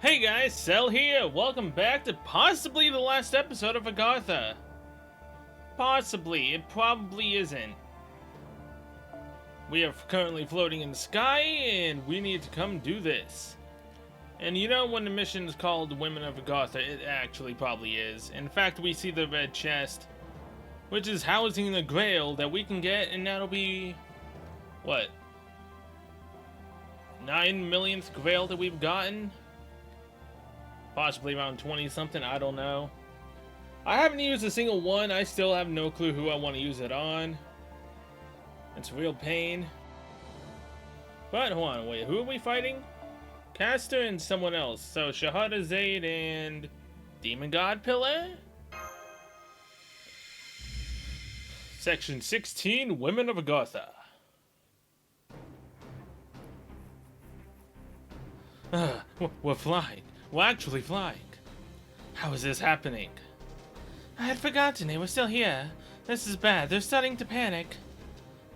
Hey guys, Cell here. Welcome back to possibly the last episode of Agartha. Possibly, it probably isn't. We are currently floating in the sky and we need to come do this. And you know when the mission is called Women of Agartha, it actually probably is. In fact, we see the red chest, which is housing the grail that we can get, and that'll be, what, 9 millionth grail that we've gotten? Possibly around 20 something, I don't know. I haven't used a single one. I still have no clue who I want to use it on. It's real pain. But hold on, wait, who are we fighting? Caster and someone else. So Shahrazad and Demon God Pillar? Section 16, Women of Agartha. We're flying. We're actually flying. How is this happening? I had forgotten they were still here. This is bad. They're starting to panic.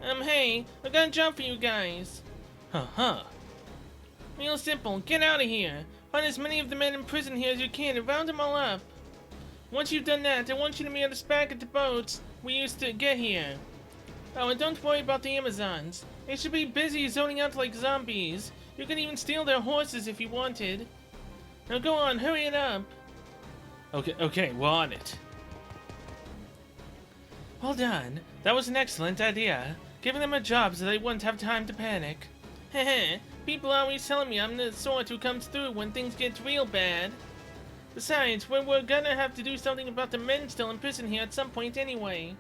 Hey, we're gonna jump for you guys. Real simple. Get out of here. Find as many of the men in prison here as you can and round them all up. Once you've done that, I want you to meet us back at the boats we used to get here. Oh, and don't worry about the Amazons. They should be busy zoning out like zombies. You can even steal their horses if you wanted. Now go on, hurry it up. Okay, we're on it. Well done. That was an excellent idea. Giving them a job so they wouldn't have time to panic. Heh, people always telling me I'm the sort who comes through when things get real bad. Besides, we're gonna have to do something about the men still in prison here at some point anyway.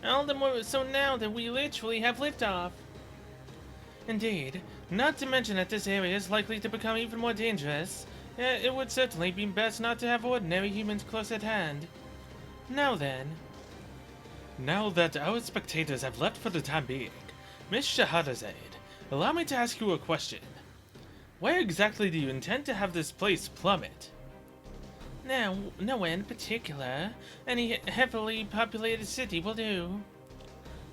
All the more so now that we literally have liftoff. Indeed. Not to mention that this area is likely to become even more dangerous. It would certainly be best not to have ordinary humans close at hand. Now then. Now that our spectators have left for the time being, Miss Shahrazad, allow me to ask you a question. Where exactly do you intend to have this place plummet? Nowhere in particular. Any heavily populated city will do.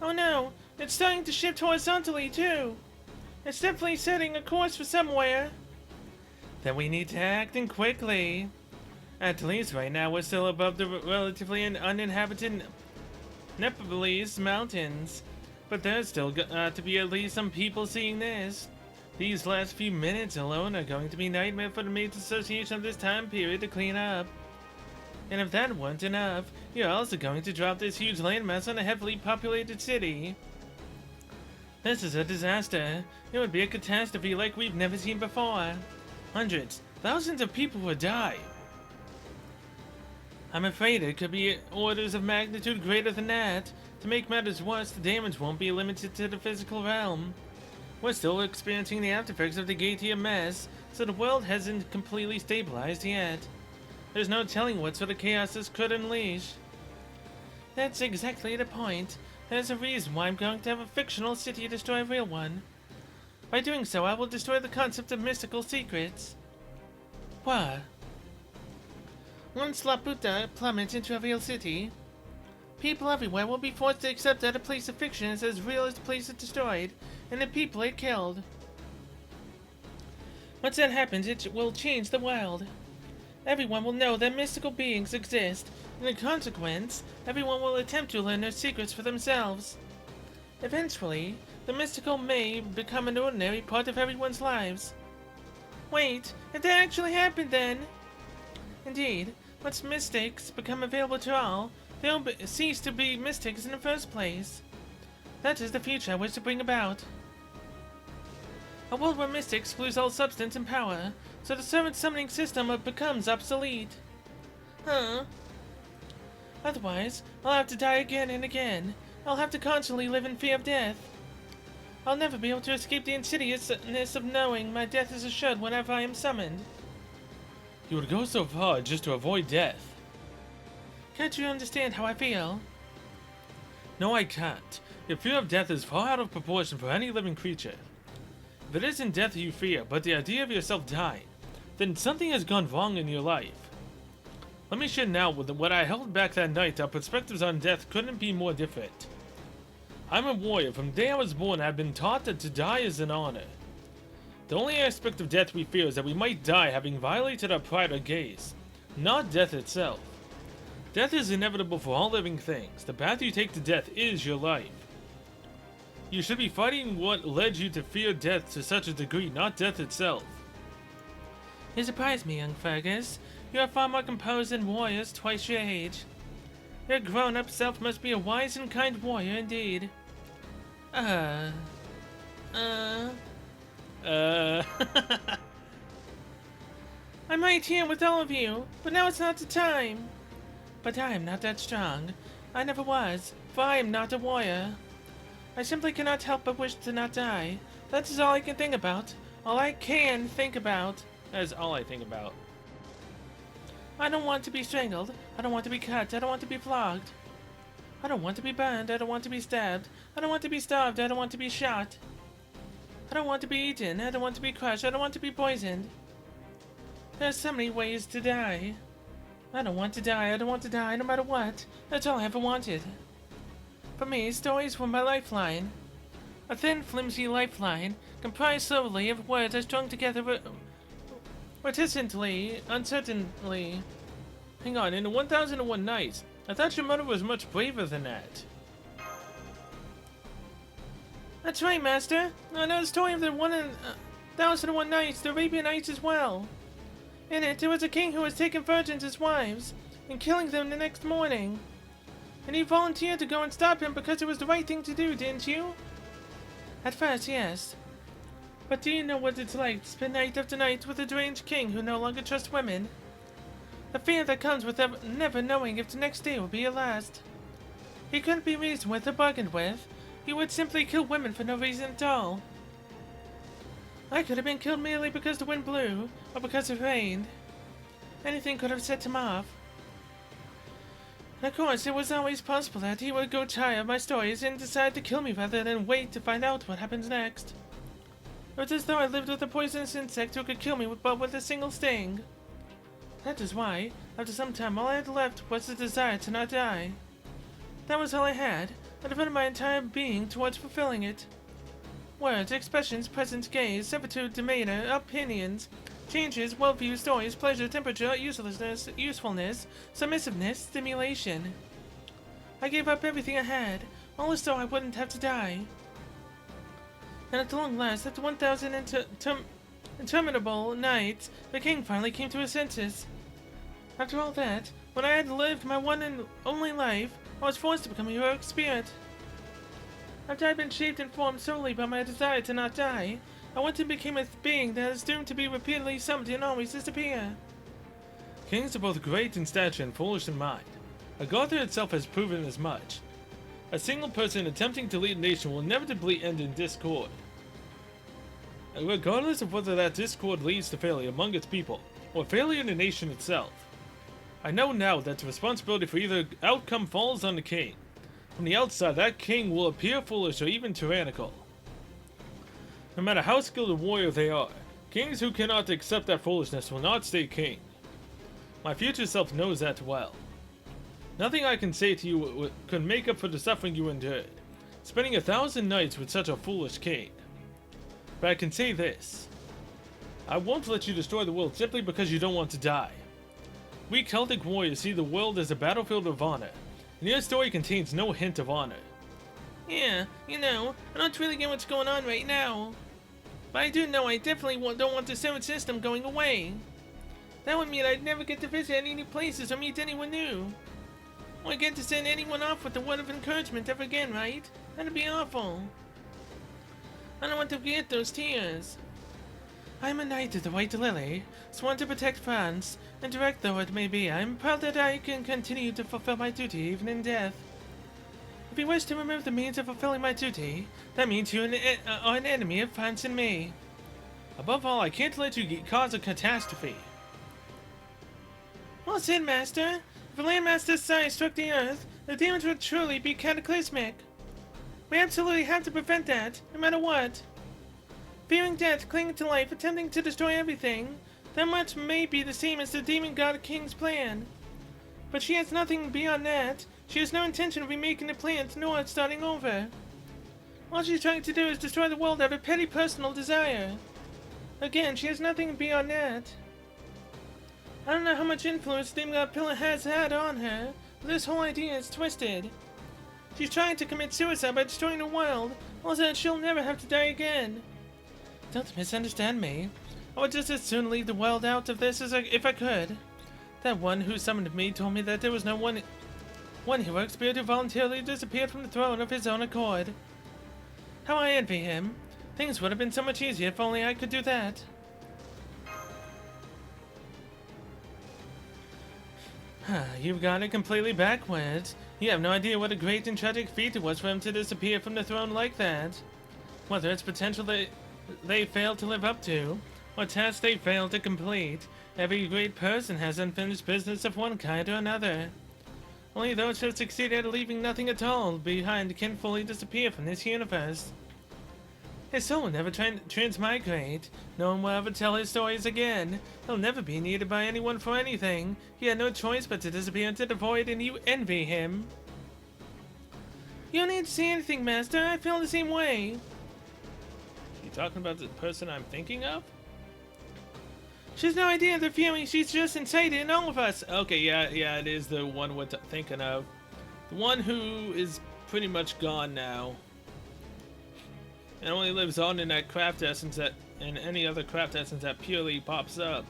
Oh no, it's starting to shift horizontally too. It's definitely setting a course for somewhere. Then we need to act and quickly. At least right now we're still above the relatively uninhabited Nepalese mountains. But there's still to be at least some people seeing this. These last few minutes alone are going to be nightmare for the Maids Association of this time period to clean up. And if that weren't enough, you're also going to drop this huge landmass on a heavily populated city. This is a disaster. It would be a catastrophe like we've never seen before. Hundreds, thousands of people would die. I'm afraid it could be orders of magnitude greater than that. To make matters worse, the damage won't be limited to the physical realm. We're still experiencing the aftereffects of the Gatia mess, so the world hasn't completely stabilized yet. There's no telling what sort of chaos this could unleash. That's exactly the point. There's a reason why I'm going to have a fictional city destroy a real one. By doing so, I will destroy the concept of mystical secrets. What? Once Laputa plummets into a real city, people everywhere will be forced to accept that a place of fiction is as real as the place it destroyed, and the people it killed. Once that happens, it will change the world. Everyone will know that mystical beings exist, and in consequence, everyone will attempt to learn their secrets for themselves. Eventually, the mystical may become an ordinary part of everyone's lives. Wait, if that actually happened then? Indeed, once mystics become available to all, they'll cease to be mystics in the first place. That is the future I wish to bring about. A world where mystics lose all substance and power, so the servant summoning system becomes obsolete. Otherwise, I'll have to die again and again. I'll have to constantly live in fear of death. I'll never be able to escape the insidiousness of knowing my death is assured whenever I am summoned. You would go so far just to avoid death. Can't you understand how I feel? No, I can't. Your fear of death is far out of proportion for any living creature. If it isn't death you fear, but the idea of yourself dying, then something has gone wrong in your life. Let me share now with what I held back that night. Our perspectives on death couldn't be more different. I'm a warrior. From the day I was born, I've been taught that to die is an honor. The only aspect of death we fear is that we might die having violated our pride or gaze, not death itself. Death is inevitable for all living things. The path you take to death is your life. You should be fighting what led you to fear death to such a degree, not death itself. You surprise me, young Fergus. You are far more composed than warriors twice your age. Your grown-up self must be a wise and kind warrior indeed. I might here with all of you, but now it's not the time. But I am not that strong. I never was, for I am not a warrior. I simply cannot help but wish to not die. That is all I can think about. All I can think about. That is all I think about. I don't want to be strangled. I don't want to be cut. I don't want to be flogged. I don't want to be burned. I don't want to be stabbed. I don't want to be starved. I don't want to be shot. I don't want to be eaten. I don't want to be crushed. I don't want to be poisoned. There are so many ways to die. I don't want to die. I don't want to die no matter what. That's all I ever wanted. For me, stories were my lifeline. A thin, flimsy lifeline, comprised solely of words I strung together reticently, uncertainly. Hang on, in the 1001 Nights, I thought your mother was much braver than that. That's right, Master. I know the story of the 1001 Nights, the Arabian Nights as well. In it, there was a king who was taking virgins as wives and killing them the next morning. And you volunteered to go and stop him because it was the right thing to do, didn't you? At first, yes. But do you know what it's like to spend night after night with a deranged king who no longer trusts women? The fear that comes with never knowing if the next day will be your last. He couldn't be reasoned with or bargained with. He would simply kill women for no reason at all. I could have been killed merely because the wind blew, or because it rained. Anything could have set him off. And of course, it was always possible that he would grow tired of my stories and decide to kill me rather than wait to find out what happens next. It was as though I lived with a poisonous insect who could kill me but with a single sting. That is why, after some time, all I had left was the desire to not die. That was all I had. I devoted my entire being towards fulfilling it. Words, expressions, presence, gaze, servitude, demeanor, opinions, changes, worldview, stories, pleasure, temperature, uselessness, usefulness, submissiveness, stimulation. I gave up everything I had, all as though I wouldn't have to die. And at long last, after 1,000 interminable nights, the king finally came to his senses. After all that, when I had lived my one and only life, I was forced to become a heroic spirit. After I had been shaped and formed solely by my desire to not die, I went and became a being that is doomed to be repeatedly summoned and always disappear. Kings are both great in stature and foolish in mind. Agartha itself has proven as much. A single person attempting to lead a nation will inevitably end in discord, regardless of whether that discord leads to failure among its people, or failure in the nation itself. I know now that the responsibility for either outcome falls on the king. From the outside, that king will appear foolish or even tyrannical. No matter how skilled a warrior they are, kings who cannot accept that foolishness will not stay king. My future self knows that well. Nothing I can say to you could make up for the suffering you endured, spending 1,000 nights with such a foolish king. But I can say this. I won't let you destroy the world simply because you don't want to die. We Celtic warriors see the world as a battlefield of honor, and your story contains no hint of honor. Yeah, you know, I don't really get what's going on right now. But I do know I definitely don't want the Seventh System going away. That would mean I'd never get to visit any new places or meet anyone new. Or get to send anyone off with a word of encouragement ever again, right? That'd be awful. I don't want to get those tears. I am a knight of the White Lily, sworn to protect France, and direct though it may be, I am proud that I can continue to fulfill my duty even in death. If you wish to remove the means of fulfilling my duty, that means you are an enemy of France and me. Above all, I can't let you cause a catastrophe. Well said, Master. If a landmaster's size struck the Earth, the damage would truly be cataclysmic. We absolutely have to prevent that, no matter what. Fearing death, clinging to life, attempting to destroy everything, that much may be the same as the demon god king's plan. But she has nothing beyond that. She has no intention of remaking the plans, nor starting over. All she's trying to do is destroy the world out of petty personal desire. Again, she has nothing beyond that. I don't know how much influence Demon God Pillar has had on her, but this whole idea is twisted. She's trying to commit suicide by destroying the world, also that she'll never have to die again. Don't misunderstand me. I would just as soon leave the world out of this if I could. That one who summoned me told me that there was no one heroic spirit who voluntarily disappeared from the throne of his own accord. How I envy him. Things would have been so much easier if only I could do that. You've got it completely backwards. You have no idea what a great and tragic feat it was for him to disappear from the throne like that. Whether it's potential they failed to live up to, or tasks they failed to complete, every great person has unfinished business of one kind or another. Only those who have succeeded at leaving nothing at all behind can fully disappear from this universe. His soul will never transmigrate. No one will ever tell his stories again. He'll never be needed by anyone for anything. He had no choice but to disappear into the void, and you envy him. You don't need to say anything, Master. I feel the same way. You talking about the person I'm thinking of? She has no idea of the feeling she's just incited in all of us. Okay, yeah, it is the one we're thinking of. The one who is pretty much gone now. And only lives on in that craft essence and any other craft essence that purely pops up.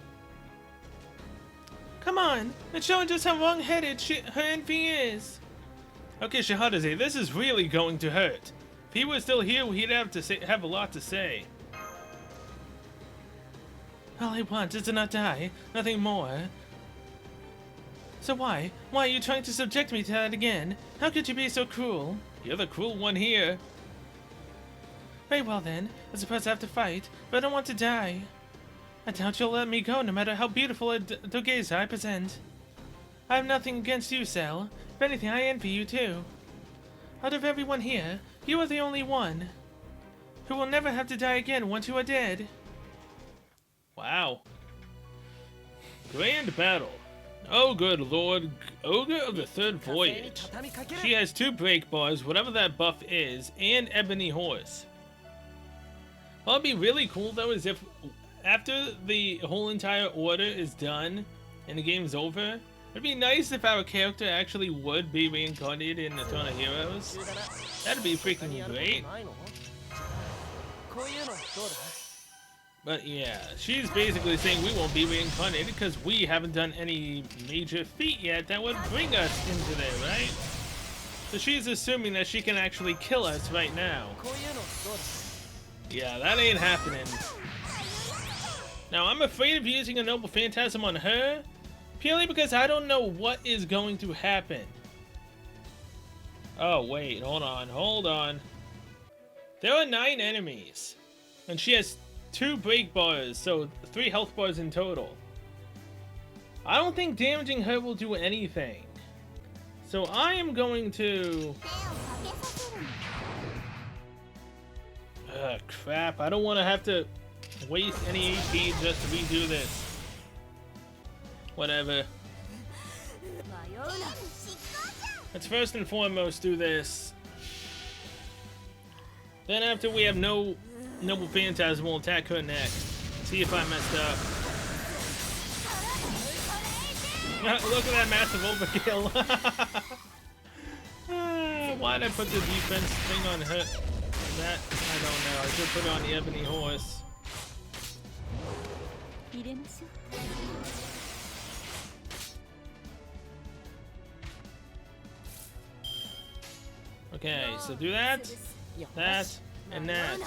Come on, it's showing just how wrong-headed her envy is. Okay, Shahadaze, this is really going to hurt. If he was still here, he'd have a lot to say. All I want is to not die, nothing more. So why are you trying to subject me to that again? How could you be so cruel? You're the cruel one here. Very well then, I suppose I have to fight, but I don't want to die. I doubt you'll let me go no matter how beautiful a Dogeza I present. I have nothing against you, Cell. If anything, I envy you too. Out of everyone here, you are the only one who will never have to die again once you are dead. Wow. Grand battle. Oh good lord, Ogre of the Third Voyage. She has 2 break bars, whatever that buff is, and Ebony Horse. What'd be really cool though is if after the whole entire order is done and the game's over, it'd be nice if our character actually would be reincarnated in the Throne of Heroes. That'd be freaking great. But yeah, she's basically saying we won't be reincarnated because we haven't done any major feat yet that would bring us into there, right? So she's assuming that she can actually kill us right now. Yeah, that ain't happening. Now, I'm afraid of using a Noble Phantasm on her, purely because I don't know what is going to happen. Oh, wait, hold on. There are 9 enemies, and she has 2 break bars, so 3 health bars in total. I don't think damaging her will do anything. So I am going to... crap, I don't want to have to waste any AP just to redo this. Whatever. Let's first and foremost do this. Then after we have no Noble Phantasm, we'll attack her next. See if I messed up. Look at that massive overkill. Why'd I put the defense thing on her? That, I don't know. I should put it on the Ebony Horse. Okay, so do that, and that.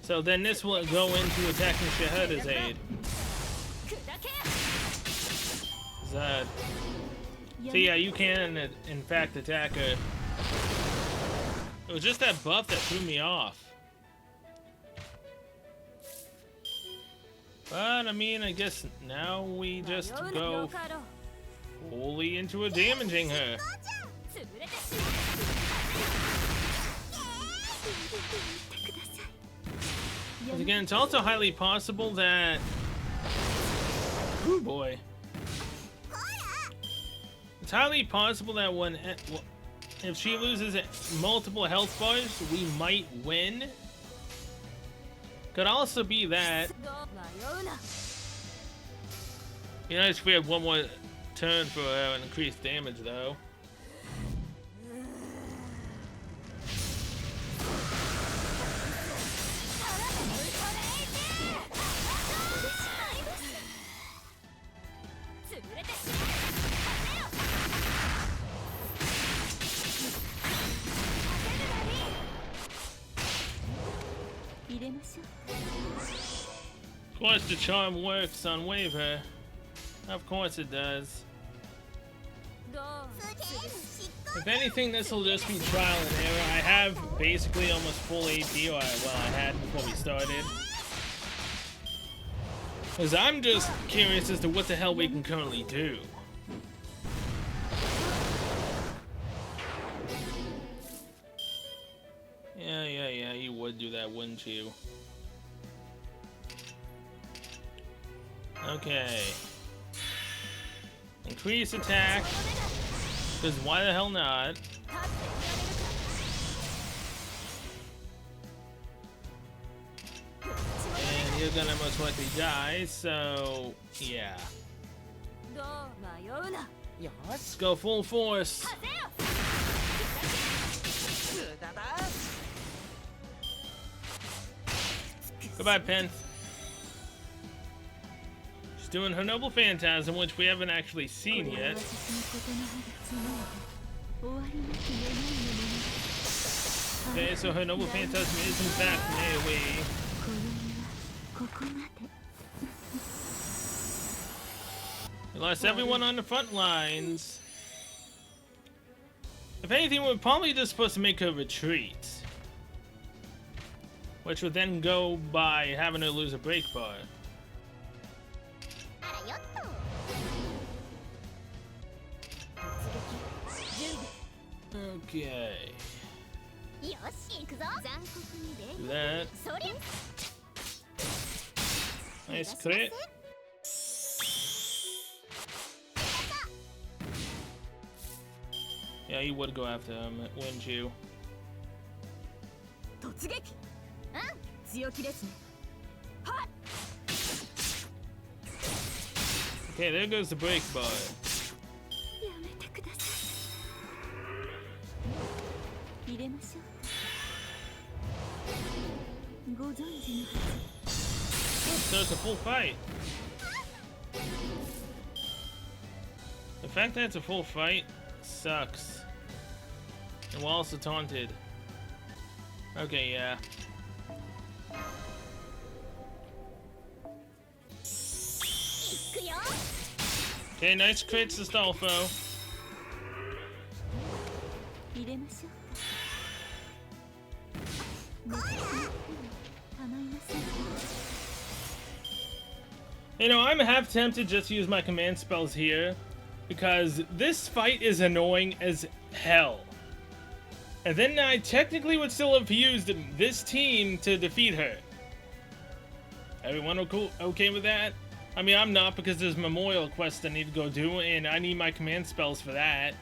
So then this will go into attacking Shahada's aid. Zed. So yeah, you can in fact attack her. It was just that buff that threw me off. But I mean, I guess now we just go fully into a damaging her. Because again, it's also highly possible that... Oh boy. It's highly possible that if she loses multiple health bars, we might win. Could also be that. Be nice if we have one more turn for increased damage, though. Of course the charm works on Waver. Of course it does. If anything, this will just be trial and error. I have basically almost full AP, or well, I had before we started. Because I'm just curious as to what the hell we can currently do. Yeah, you would do that, wouldn't you? Okay. Increase attack. Because why the hell not? And you're gonna most likely die, so yeah. Let's go full force. Goodbye, Penth. She's doing her Noble Phantasm, which we haven't actually seen yet. Okay, so her Noble Phantasm is in fact melee. We lost everyone on the front lines. If anything, we're probably just supposed to make her retreat. Which would then go by having her lose a break bar. Okay. Do that. Nice crit. Yeah, you would go after him, wouldn't you? Okay, there goes the break bar. So it's a full fight. The fact that it's a full fight sucks. And we're also taunted. Okay, yeah. Okay, nice crits, Astolfo. You know, I'm half tempted just to use my command spells here, because this fight is annoying as hell. And then I technically would still have used this team to defeat her. Everyone okay with that? I mean, I'm not, because there's memorial quests I need to go do, and I need my command spells for that.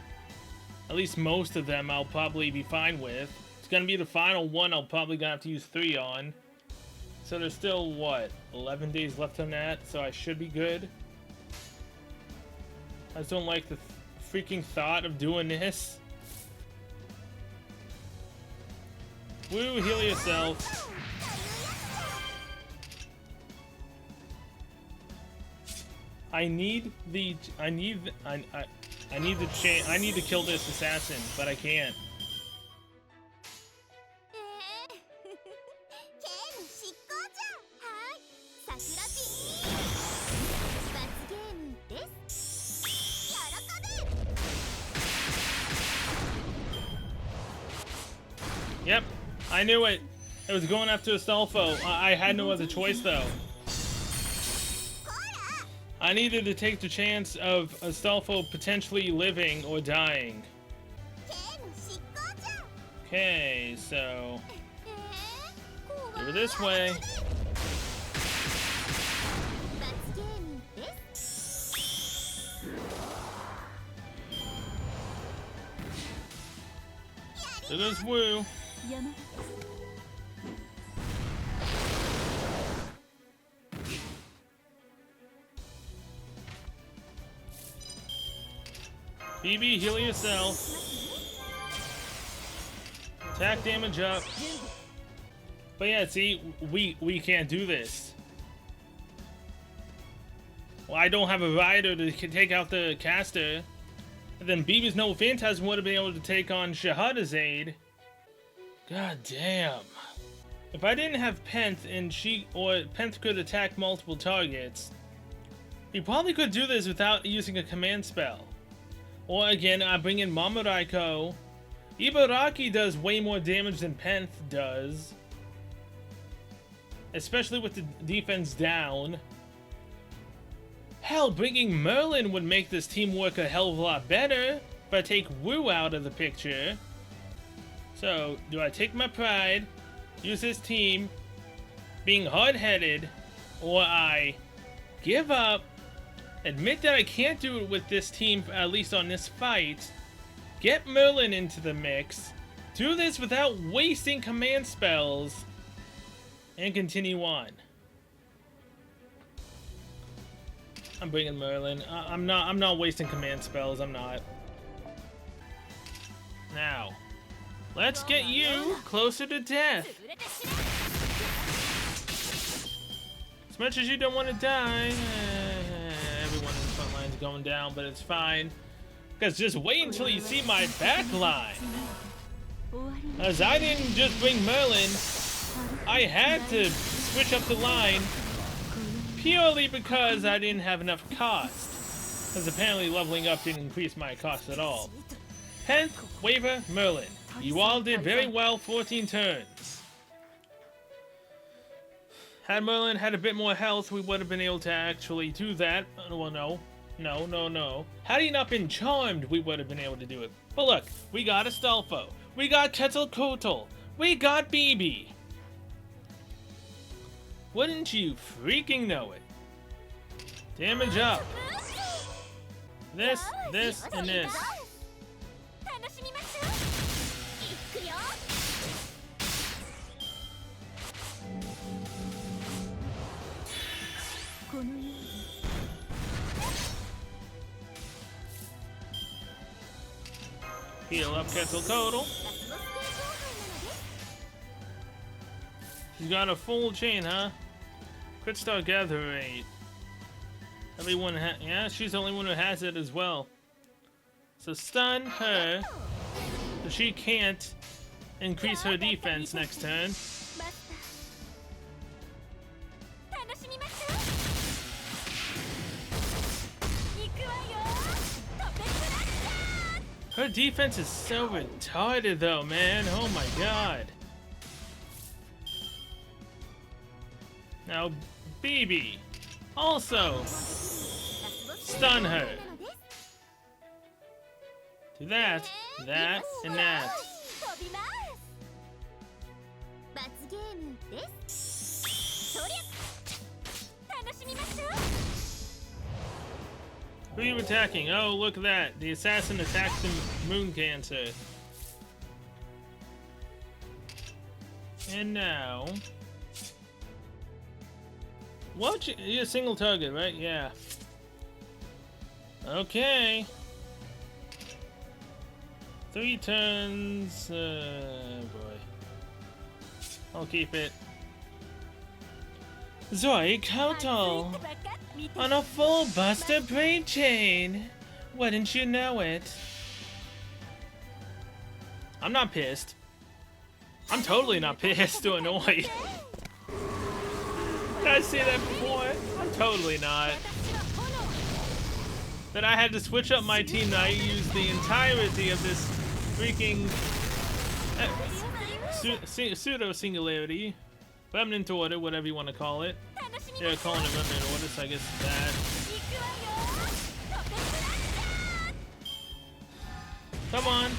At least most of them I'll probably be fine with. It's gonna be the final one I'll probably gonna have to use 3 on. So there's still, what, 11 days left on that, so I should be good. I just don't like the freaking thought of doing this. Woo, heal yourself. I need to kill this assassin, but I can't. Yep, I knew it. It was going after Astolfo. I had no other choice, though. I needed to take the chance of Astolfo potentially living or dying. Okay, so... over this way. There goes Woo. BB, heal yourself. Attack damage up. But yeah, see, we can't do this. Well, I don't have a rider to take out the caster. And then BB's no Phantasm would have been able to take on Shahada's aid. God damn. If I didn't have Penth and Penth could attack multiple targets, he probably could do this without using a command spell. Or again, I bring in Mamoraiko. Ibaraki does way more damage than Penth does. Especially with the defense down. Hell, bringing Merlin would make this team work a hell of a lot better if I take Wu out of the picture. So, do I take my pride, use this team, being hard-headed, or I give up, admit that I can't do it with this team, at least on this fight, get Merlin into the mix, do this without wasting command spells, and continue on. I'm bringing Merlin. I'm not wasting command spells. I'm not. Now, let's get you closer to death. As much as you don't want to die, everyone in the front line's going down, but it's fine. Because just wait until you see my back line. As I didn't just bring Merlin, I had to switch up the line purely because I didn't have enough cost. Because apparently leveling up didn't increase my cost at all. Penth, Waver, Merlin. You all did very well 14 turns. Had Merlin had a bit more health, we would have been able to actually do that. Well, no. Had he not been charmed, we would have been able to do it. But look, we got Astolfo. We got Quetzalcoatl. We got BB. Wouldn't you freaking know it? Damage up. This, and this. Heal up Quetzalcoatl. She's got a full chain, huh? Crit Star Gather Rate. Everyone yeah, she's the only one who has it as well. So stun her, so she can't increase her defense next turn. Her defense is so retarded though, man. Oh my god. Now, BB. Also, stun her. Do that, and that. Who are you attacking? Oh, look at that. The assassin attacks the moon cancer. And now... What? You're a single target, right? Yeah. Okay. 3 turns. Boy. I'll keep it. Zoe Kautal! On a full Buster Braid Chain! Wouldn't you know it? I'm not pissed. I'm totally not pissed or annoyed. Did I say that before? I'm totally not. That I had to switch up my team that I used the entirety of this freaking pseudo-singularity. Remnant Order, whatever you want to call it. They're calling it Remnant Order, so I guess it's that. Come on.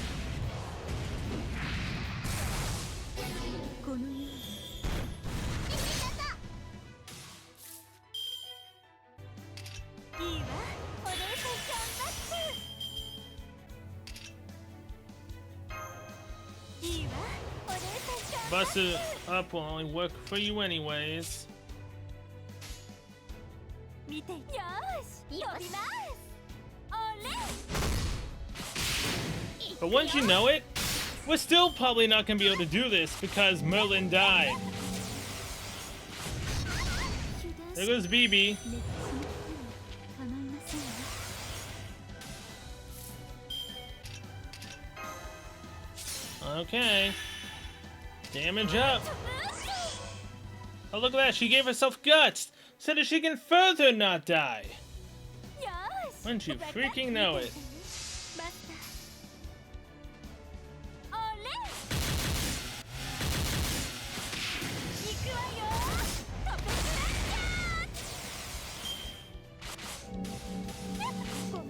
Buster up will only work for you anyways. But once you know it, we're still probably not going to be able to do this because Merlin died. There goes BB. Okay. Damage up. Oh, look at that. She gave herself guts so that she can further not die. Wouldn't you freaking know it?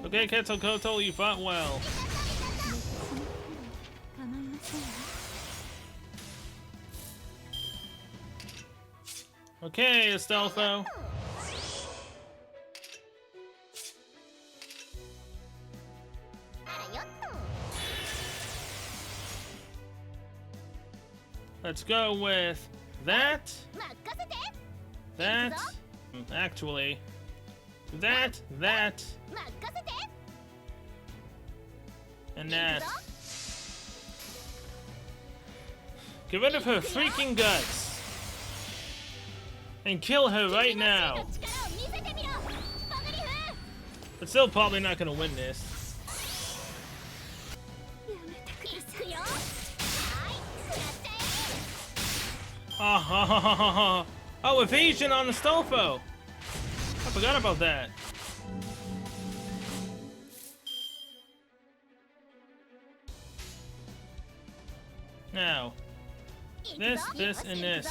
Okay, Quetzalcoatl, you fought well. Okay, Astolfo. Let's go with that. That. Actually. That. And that. Get rid of her freaking guts. And kill her right now. But still probably not gonna win this. Oh, evasion on Astolfo. I forgot about that. Now, this, and this.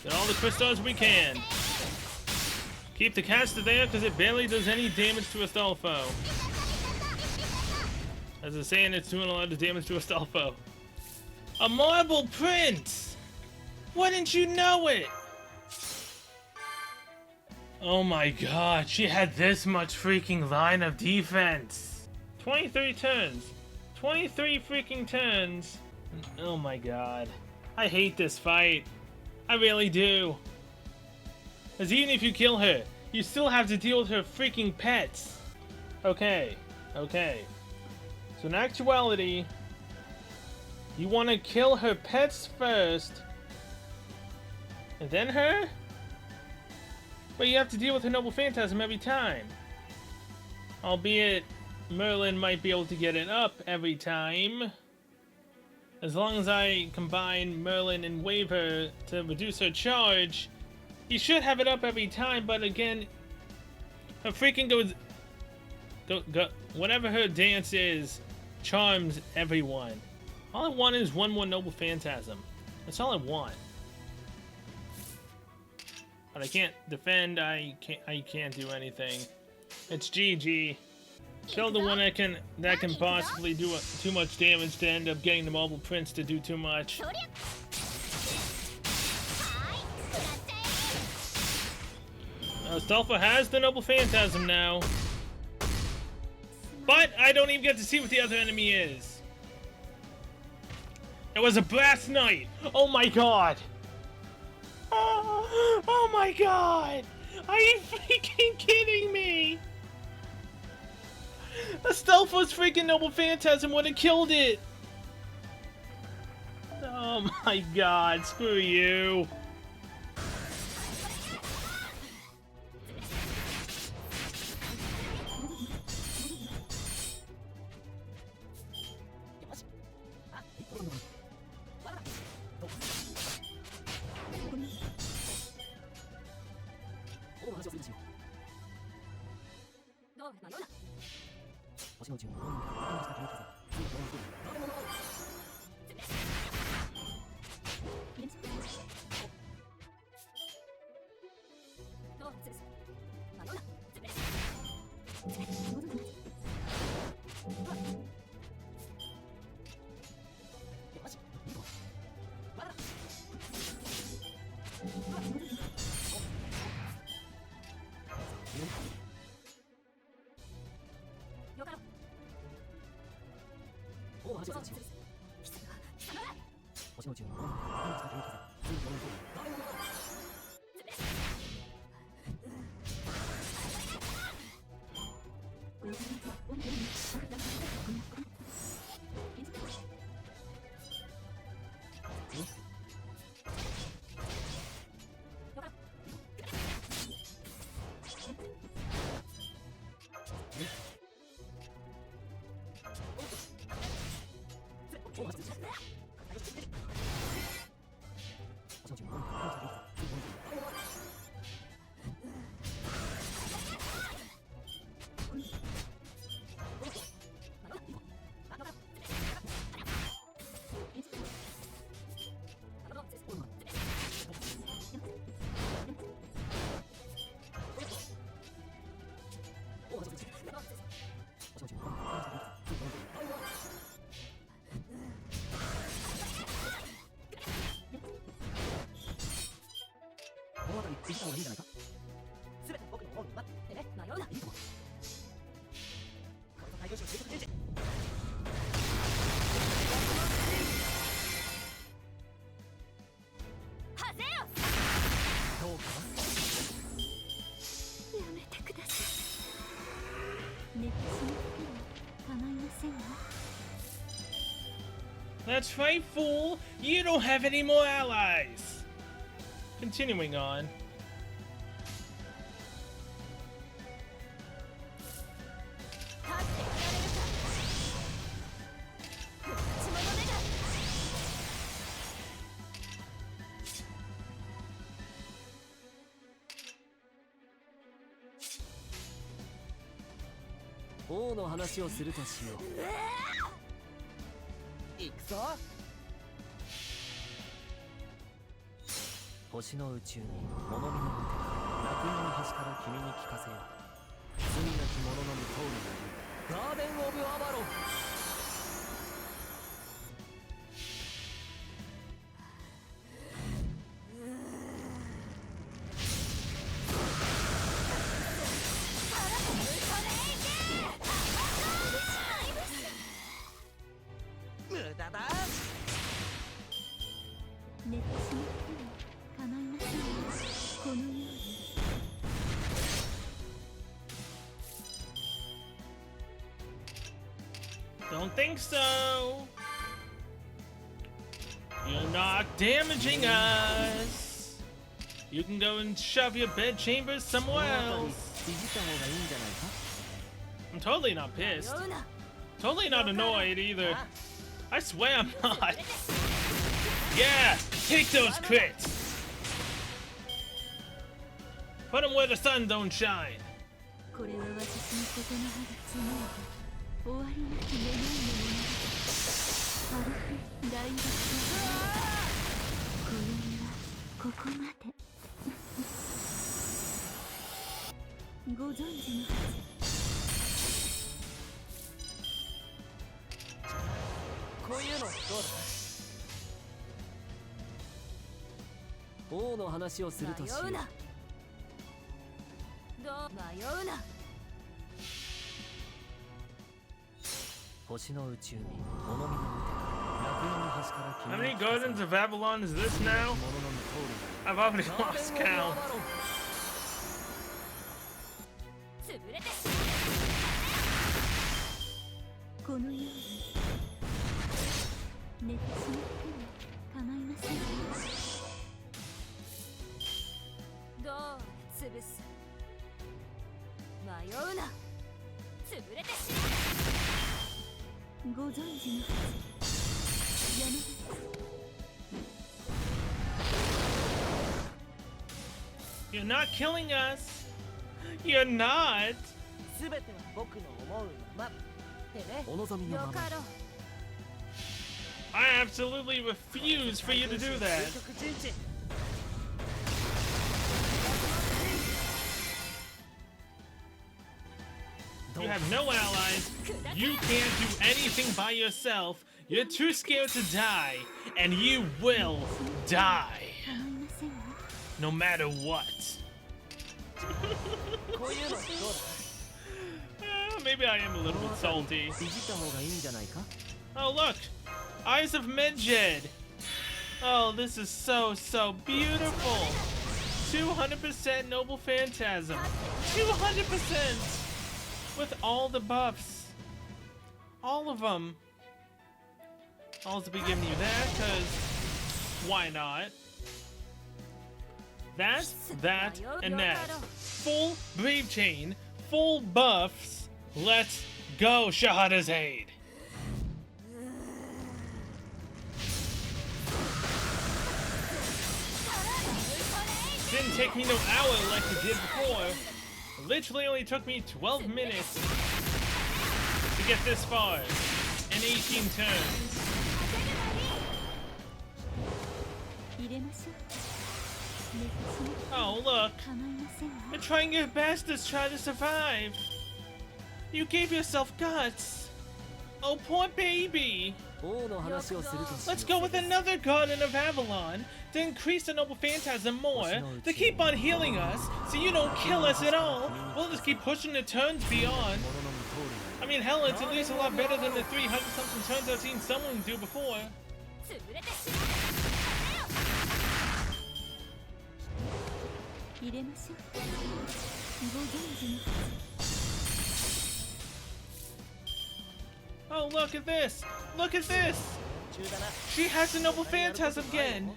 Get all the crystals we can. Keep the caster there because it barely does any damage to Astolfo. As it's saying, it's doing a lot of damage to Astolfo. A marble prince! Why didn't you know it? Oh my god, she had this much freaking line of defense. 23 turns. 23 freaking turns. Oh my god. I hate this fight. I really do. Because even if you kill her, you still have to deal with her freaking pets. Okay. So in actuality, you want to kill her pets first, and then her? But you have to deal with her noble phantasm every time. Albeit, Merlin might be able to get it up every time. As long as I combine Merlin and Waver to reduce her charge, he should have it up every time, but again, her freaking go, whatever her dance is, charms everyone. All I want is one more noble phantasm. That's all I want. But I can't defend, I can't do anything. It's GG. Kill the one that can possibly do too much damage to end up getting the marble prince to do too much. Astolfo has the noble phantasm now. But I don't even get to see what the other enemy is. It was a brass knight. Oh my god. Oh my god. Are you freaking kidding me? Astolfo's freaking noble phantasm would have killed it. Oh my god, screw you. 後にいじった方がいいんじゃないか。全て僕の思うに待ってね。迷うな。いいと思う。これぞ対抗士の究極人事。はぜよ。どうかやめてください。寝てしまっても構いませんわ。 That's right, fool! You don't have any more allies! Continuing on. Ohの話をするとしよう。行くぞ。星の宇宙に物見の無手が楽園の端から君に聞かせよう。罪なき者の無通りがいるガーデン・オブ・アバロン。無駄だ。寝てしまっても構いませんわ。このように Don't think so! You're not damaging us! You can go and shove your bed chambers somewhere この辺り else! いじった方がいいんじゃないか。 I'm totally not pissed. 迷うな。 Totally not annoyed either. I swear I'm not. Yeah! Take those crits! Put them where the sun don't shine! これは私のことの葉が紡いだ終わりなき願いの物語。アルフ大学今宵はここまで。ご存知のはこういうのどうだ。王の話をするとしよう。迷うな。どう迷うな。星の宇宙に物見の無手が楽園の端から How 君 many に聞かせよう。 Gardens of Avalon is this now? 物の無通りがい I've る already ガーデ lost ン・オブ・ア count. バロン。潰れてこのように寝てしまっても構いませんわ。どう潰す。迷うな。潰れてしまう。ご存知のはず。やめて。 You're not killing us! You're not! 全ては僕の思うままでね。お望みのまま。よかろう。 I absolutely refuse for you to do that! 究極人事。 You have no allies, you can't do anything by yourself, you're too scared to die, and you will die! 構いませんわ。 No matter what. こういうのどう Maybe I am a little bit salty. だ。いじった方がいいんじゃないか。 Oh look! Eyes of Medjed! Oh, this is so beautiful! 200% Noble Phantasm! 200%! With all the buffs! All of them! I'll just be giving you that, cause why not? That, and that. Full Brave Chain, full buffs. Let's go, Shahada's Aid! Didn't take me no hour like it did before. It literally only took me 12 minutes to get this far in 18 turns. 入れましょう。寝てしまって Oh, look. 構いませんわ。 You're trying your best to try to survive. You gave yourself guts. Oh, poor baby. 王の話をするとしよう。 Let's go with another garden of Avalon to increase the noble phantasm more, to keep on healing us, so you don't kill us at all. We'll just keep pushing the turns beyond. I mean, hell, it's at least a lot better than the 300-something turns I've seen someone do before. 潰れてしまう。入れましょう。ご存知の。 Oh, look at this! Look at this! She has a noble phantasm again!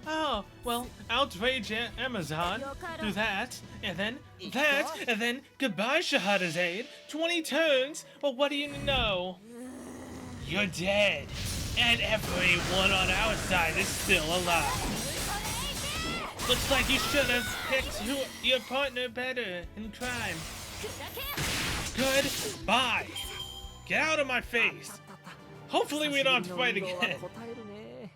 Oh, well, outrage Amazon, do that, and then that, and then goodbye Shahada's aid, 20 turns, well, what do you know? You're dead, and everyone on our side is still alive. Looks like you should have picked your partner better in crime. Goodbye! Get out of my face! Hopefully we don't have to fight again. 答えるね。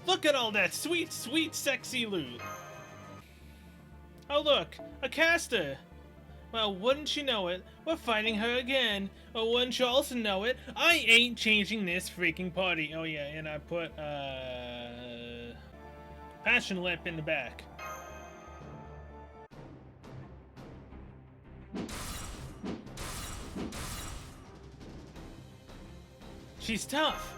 Look at all that sweet, sweet, sexy loot. Oh look, a caster. Well, wouldn't you know it, we're fighting her again. Or wouldn't you also know it, I ain't changing this freaking party. Oh yeah, and I put, Passion Lip in the back. She's tough.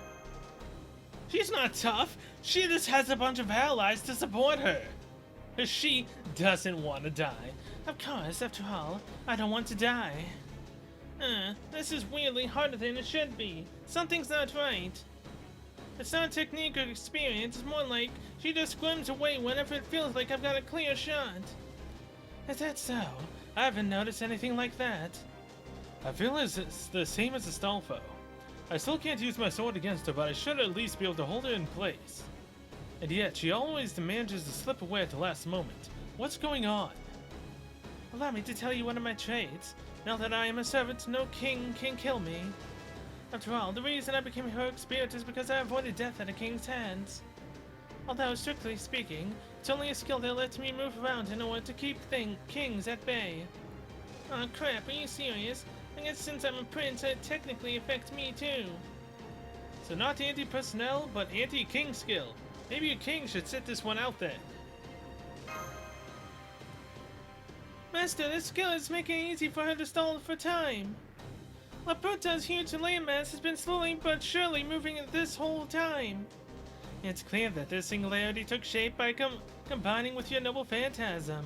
She's not tough. She just has a bunch of allies to support her. Because she doesn't want to die. Of course, after all, I don't want to die. This is weirdly harder than it should be. Something's not right. It's not technique or experience, it's more like she just squims away whenever it feels like I've got a clear shot. Is that so? I haven't noticed anything like that. I feel as it's the same as Astolfo. I still can't use my sword against her, but I should at least be able to hold her in place. And yet, she always manages to slip away at the last moment. What's going on? Allow me to tell you one of my traits. Now that I am a servant, no king can kill me. After all, the reason I became a heroic spirit is because I avoided death at a king's hands. Although, strictly speaking, it's only a skill that lets me move around in order to keep kings at bay. Aw, crap, are you serious? I guess since I'm a prince, it technically affects me too. So not anti-personnel, but anti-king skill. Maybe a king should sit this one out then. Master, this skill is making it easy for her to stall for time. Lapunta's huge landmass has been slowly but surely moving this whole time. It's clear that this singularity took shape by combining with your noble phantasm.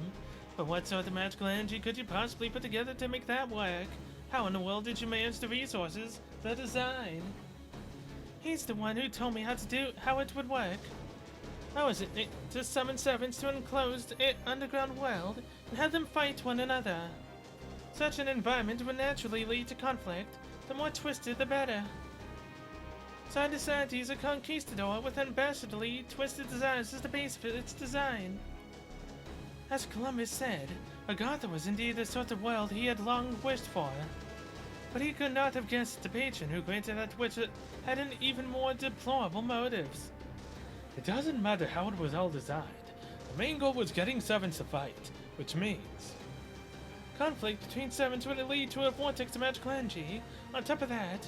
But what sort of magical energy could you possibly put together to make that work? How in the world did you manage the resources, the design? He's the one who told me how it would work. How is it to summon servants to an enclosed underground world and have them fight one another? Such an environment would naturally lead to conflict. The more twisted, the better. So I decided to use a conquistador with ambassadorly twisted desires as the base of its design. As Columbus said, Agartha was indeed the sort of world he had long wished for. But he could not have guessed the patron who granted that which had an even more deplorable motives. It doesn't matter how it was all designed. The main goal was getting servants to fight, which means conflict between servants would lead to a vortex of magical energy. On top of that,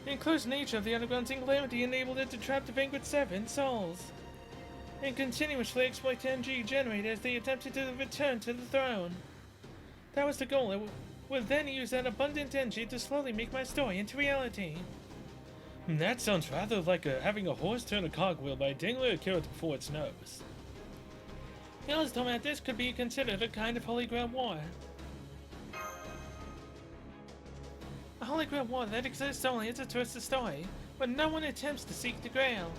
the enclosed nature of the underground singularity enabled it to trap the vanquished servants' souls and continuously exploit the energy generated as they attempted to return to the throne. That was the goal. It would then use that abundant energy to slowly make my story into reality. That sounds rather like having a horse turn a cogwheel by dangling a carrot before its nose. He also told me that this could be considered a kind of Holy Grail war. A Holy Grail war that exists only as a twisted story, but no one attempts to seek the Grail.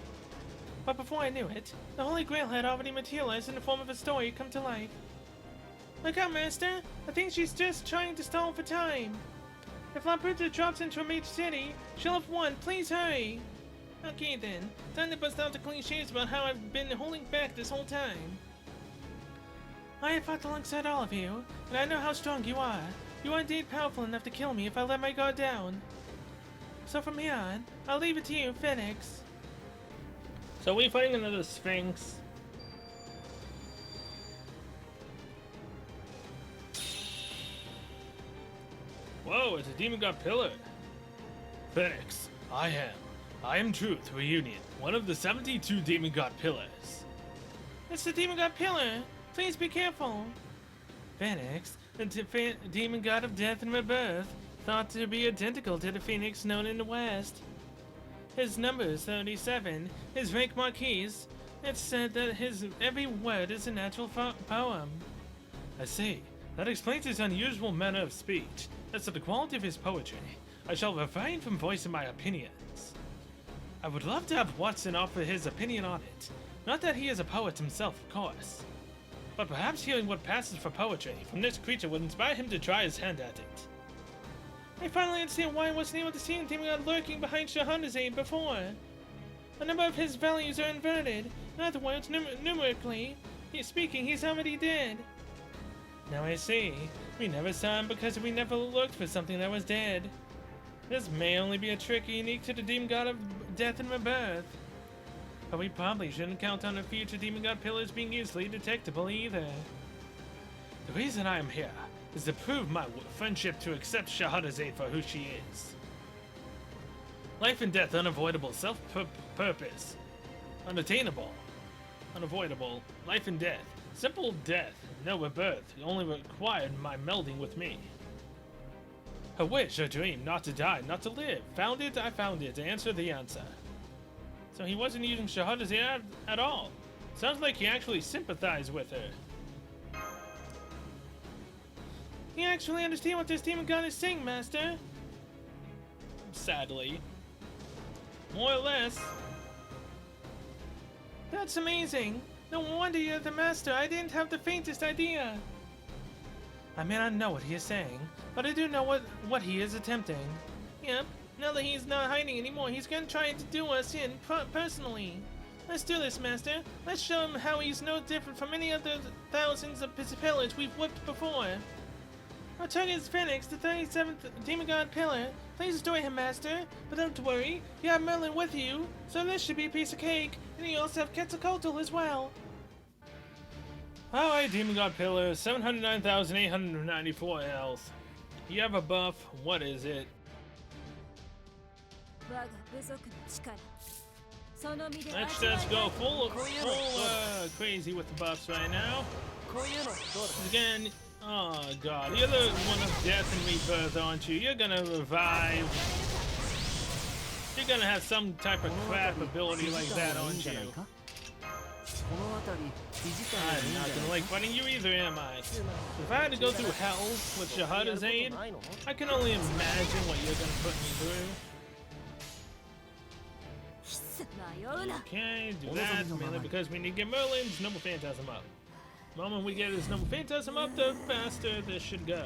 But before I knew it, the Holy Grail had already materialized in the form of a story come to life. Look out, Master! I think she's just trying to stall for time. If Laputa drops into a major city, she'll have won. Please hurry! Okay then, time to bust out the cliches about how I've been holding back this whole time. I have fought alongside all of you, and I know how strong you are. You are indeed powerful enough to kill me if I let my guard down. So from here on, I'll leave it to you, Phoenix. So we fighting another Sphinx. Whoa, it's a demon god pillar. Phoenix, I am Truth Reunion, one of the 72 demon god pillars. It's the demon god pillar. Please be careful. Phoenix, the demon god of death and rebirth, thought to be identical to the phoenix known in the West. His number is 37, his rank Marquise. It's said that his every word is a natural poem. I see. That explains his unusual manner of speech. As to the quality of his poetry, I shall refrain from voicing my opinions. I would love to have Watson offer his opinion on it. Not that he is a poet himself, of course. But perhaps hearing what passes for poetry from this creature would inspire him to try his hand at it. I finally understand why I wasn't able to see the demon god lurking behind Shahrazad before. A number of his values are inverted. In other words, numerically speaking, he's already dead. Now I see. We never saw him because we never looked for something that was dead. This may only be a trick unique to the demon god of death and rebirth. But we probably shouldn't count on the future demon god pillars being easily detectable either. The reason I am here is to prove my friendship to accept Shahrazad for who she is. Life and death unavoidable, self-purpose. Unattainable. Unavoidable. Life and death. Simple death, no rebirth, only required my melding with me. Her wish, her dream, not to die, not to live. Found it, I found it. Answer the answer. So he wasn't using Shahrazad at all. Sounds like he actually sympathized with her. You actually understand what this demon god is saying, Master? Sadly. More or less. That's amazing. No wonder you're the master. I didn't have the faintest idea. I may not know what he is saying, but I do know what he is attempting. Yep. Now that he's not hiding anymore, he's gonna try to do us in personally. Let's do this, Master. Let's show him how he's no different from any other thousands of pillars we've whipped before. Our target is Phoenix, the 37th demon god pillar. Please destroy him, Master. But don't worry, you have Merlin with you, so this should be a piece of cake. And you also have Quetzalcoatl as well. Alright, demon god pillar, 709,894 health. You have a buff. What is it? Let's just go full crazy with the buffs right now. Again, oh god, you're the one of death and rebirth, aren't you? You're gonna revive. You're gonna have some type of crap ability like that, aren't you? I'm not gonna like fighting you either, am I? If I had to go through hell with Shahrazad, I can only imagine what you're gonna put me through. Okay, do that, mainly because we need to get Merlin's Noble Phantasm up. The moment we get his Noble Phantasm up, the faster this should go.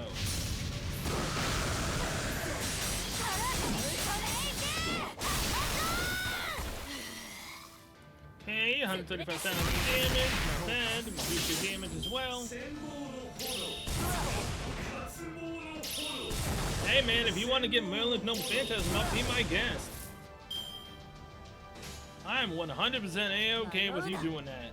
Okay, 135,000 damage, not bad. Reduce your damage as well. Hey man, if you want to get Merlin's Noble Phantasm up, be my guest. I am 100% A-okay with you doing that.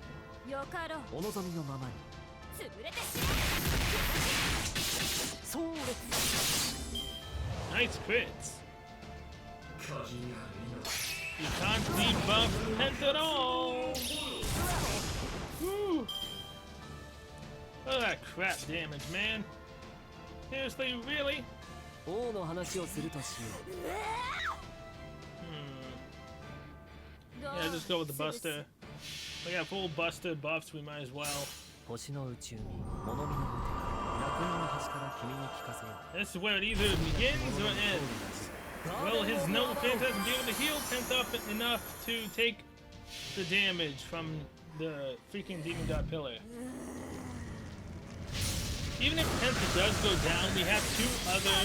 Nice crits. You can't debuff Pent at all. Woo. Look at that crap damage, man. Seriously, really? Yeah, just go with the Buster. We got full Buster buffs, we might as well. This is where it either begins or ends. Will his Noble Phantasm be able to heal Pent up enough to take the damage from the freaking Demon God Pillar? Even if Penta does go down, we have two other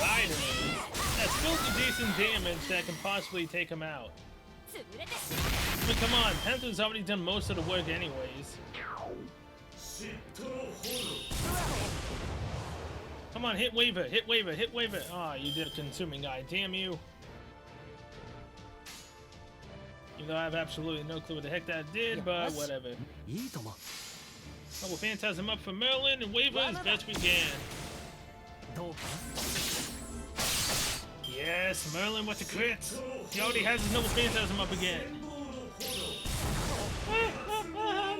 riders that still do decent damage that can possibly take him out. But come on, Penta's already done most of the work anyways. Come on, hit Waver, hit Waver, hit Waver. Ah, oh, you did a consuming eye, damn you. Even though I have absolutely no clue what the heck that did, but whatever. We'll Phantasm up for Merlin and Waver as best we can. Yes, Merlin with the crits. He already has his Noble Phantasm up again.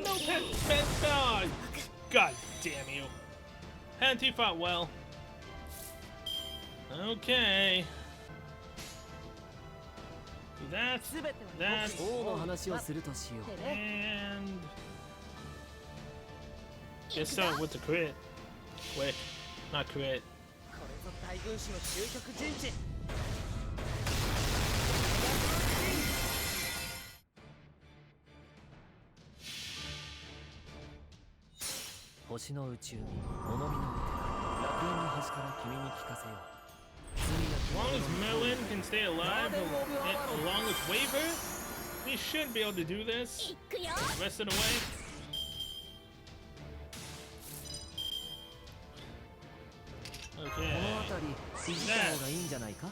No pet. Oh, God damn you. Panty fought well. Okay. Do that. 王の話をするとしよう。 And get started with the crit. Quick. Not crit. これぞ大軍師の究極陣地。星の宇宙に物見の歌、楽園の端から君に聞かせよう。 As long as Merlin can stay alive along with Waver, he should be able to do this the rest of the way. Okay. この辺りいじった方がいいんじゃないか？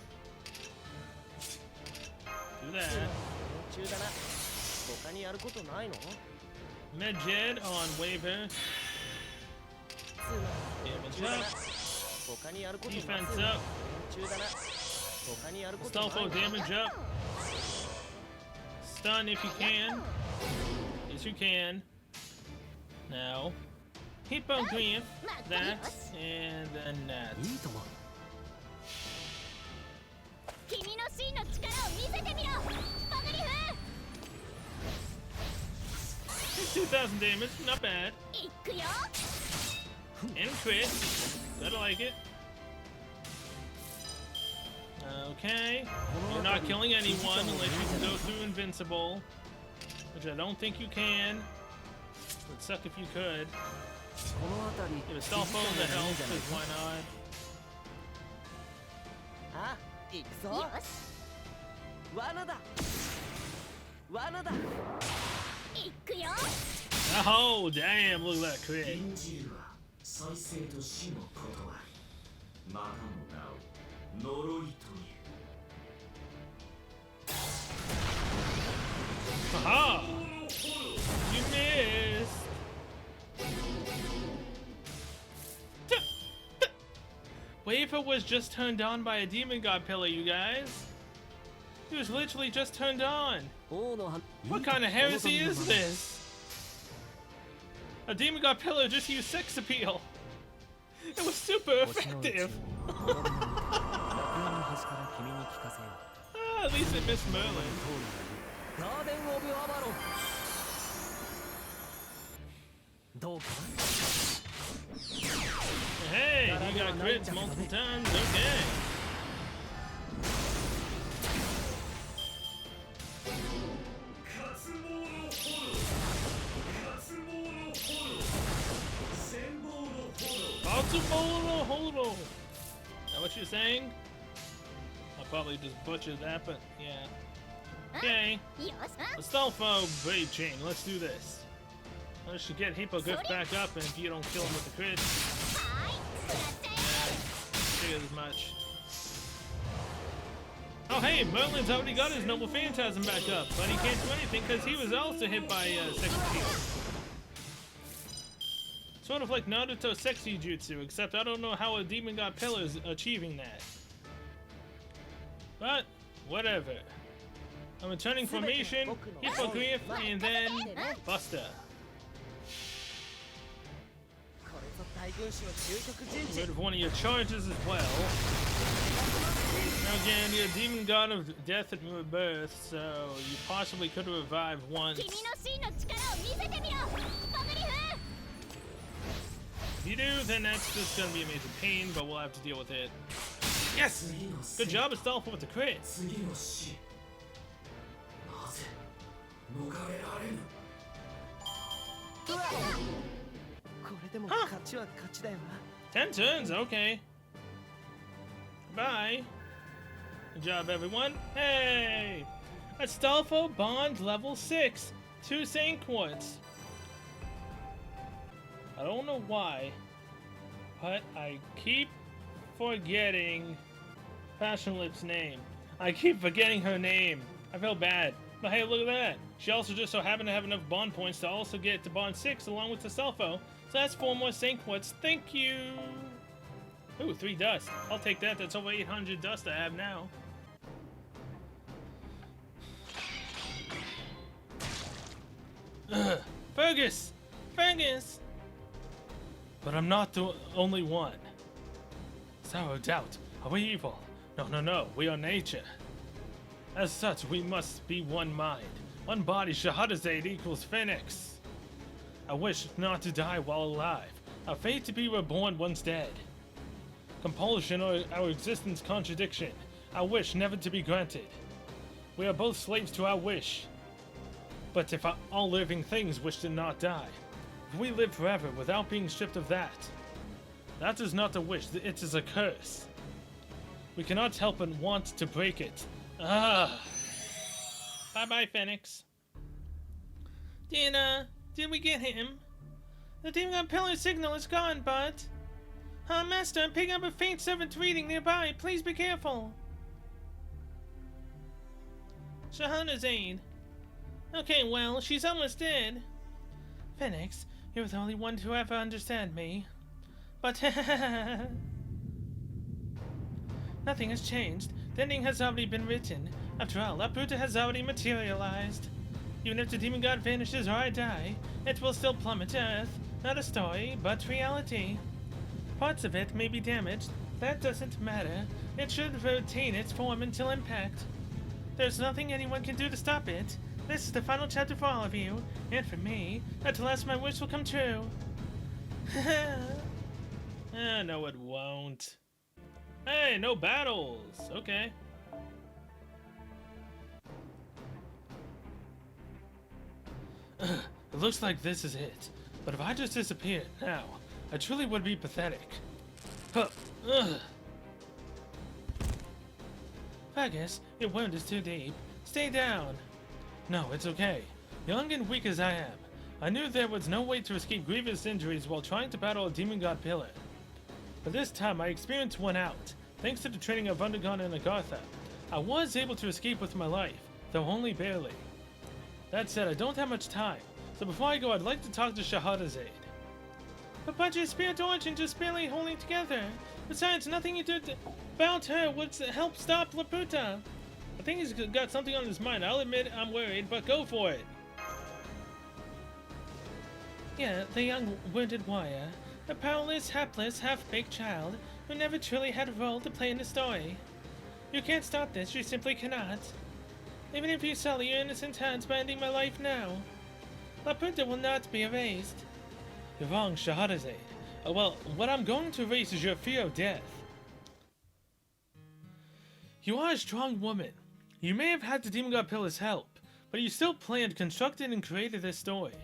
Do that. 中だな。他にやることないの？ Medjed on Waver. Damage up. 他にやることない。 Defense up. 中だな。他にやることない。 Stalfo damage up. Stun if you can. Yes, you can. Now. Hippogriff. That. And then that. いいとも。君の真の力を見せてみろパグリフ 2000 damage. Not bad. いくよ And crit. Gotta like it. Okay. You're not killing anyone unless you can go through invincible. Which I don't think you can. Would suck if you could. この辺り Give a Stalfo the health, because why not? あ、行くぞ。よし罠だ。罠だ。いくよ Oh, damn, look at that crit. 銀汁は再生と死のことあり、またの名を呪いという。 Haha! You missed! Wafer was just turned on by a demon god pillar, you guys. He was literally just turned on. 王の花。 What kind of heresy is this? A demon god pillar just used sex appeal. It was super 星の宇宙に effective. 物見の歌、楽園の端から君に聞かせよう。 Ah, at least it missed Merlin. ガーデン・オブ・アバロン。どうか Hey, you got crits multiple times. Okay. Katsubolo Holo. Is that what you're saying? I'll probably just butcher that, but yeah. Okay. よし Astolfo Brave Chain. Let's do this. I should get Hippogriff back up, and if you don't kill him with the crit, はい食らっちゃえ figured as much. Oh hey, Merlin's already got his Noble Phantasm back up, but he can't do anything because he was also hit by Sexy Jutsu. Sort of like Naruto Sexy Jutsu, except I don't know how a Demon God Pillar is achieving that. But, whatever. I'm returning formation, Hippogriff, and then Buster. これぞ大軍師の究極陣 Rid 地。 of one of your charges as well. Now again, you're a demon god of death and rebirth, so you possibly could have revived once. 君の真の力を見せてみろパグリフ If you do, then that's just gonna be a major pain, but we'll have to deal with it. Yes! Good job, Astolfo, with the crit. 次の死。なぜ逃れられぬ。これでも勝ちは勝ちだよな。 10 turns, okay. Bye. Good job, everyone. Hey! Astolfo Bond level 6. 2 Saint Quartz. I don't know why, but I keep forgetting Passion Lip's name. I keep forgetting her name. I feel bad. But hey, look at that. She also just so happened to have enough bond points to also get to bond 6 along with Astolfo. So that's 4 more Saint Quartz. Thank you! Ooh, 3 dust. I'll take that. That's over 800 dust I have now. Ugh. Fergus! Fergus! But I'm not the only one. Sorrow, doubt. Are we evil? No, no, no. We are nature. As such, we must be one mind. One body, Shahadazade equals Phoenix. I wish not to die while alive. Our fate to be reborn once dead. Compulsion or our existence contradiction. Our wish never to be granted. We are both slaves to our wish. But if all living things wish to not die, if we live forever without being stripped of that, that is not a wish, it is a curse. We cannot help but want to break it. Ah! Bye-bye, Phoenix. Did we get him? The Demon God Pillar signal is gone, but... Master, I'm picking up a faint seventh reading nearby. Please be careful. Shahrazad. Okay, well, she's almost dead. Phoenix, you're the only one to ever understand me. But nothing has changed. The ending has already been written. After all, Laputa has already materialized. Even if the demon god vanishes or I die, it will still plummet to Earth. Not a story, but reality. Parts of it may be damaged. That doesn't matter. It should retain its form until impact. There's nothing anyone can do to stop it. This is the final chapter for all of you, and for me. At last my wish will come true. No it won't. Hey, no battles! Okay. It looks like this is it. But if I just disappeared now, I truly would be pathetic. Huh. Ugh. Fergus, your wound is too deep. Stay down. No, it's okay. Young and weak as I am, I knew there was no way to escape grievous injuries while trying to battle a demon god pillar. But this time I experienced one out. Thanks to the training I've undergone in Agartha, I was able to escape with my life, though only barely. That said, I don't have much time, so before I go I'd like to talk to Shahrazad. But your spirit origin just barely holding together. Besides, nothing you did about her would help stop Laputa. I think he's got something on his mind. I'll admit I'm worried, but go for it. Yeah, the young wounded warrior. A powerless, hapless, half-baked child who never truly had a role to play in the story. You can't stop this, you simply cannot. Even if you sully your innocent hands by ending my life now, Laputa will not be erased. You're wrong, Shahrazad. Well, what I'm going to erase is your fear of death. You are a strong woman. You may have had the Demon God Pillar's help, but you still planned, constructed, and created this story.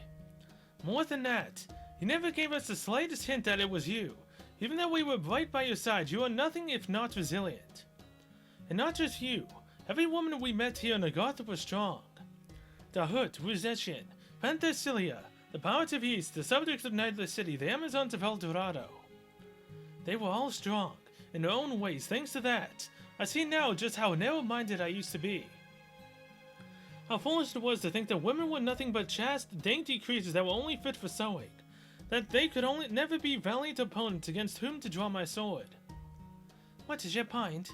More than that, you never gave us the slightest hint that it was you. Even though we were right by your side, you are nothing if not resilient. And not just you. Every woman we met here in Agartha was strong. Dahut, Ruzetian, Penthesilea, the Pirates of East, the subjects of Nightless City, the Amazons of El Dorado. They were all strong, in their own ways. Thanks to that, I see now just how narrow-minded I used to be. How foolish it was to think that women were nothing but chaste, dainty creatures that were only fit for sewing. That they could never be valiant opponents against whom to draw my sword. What is your point?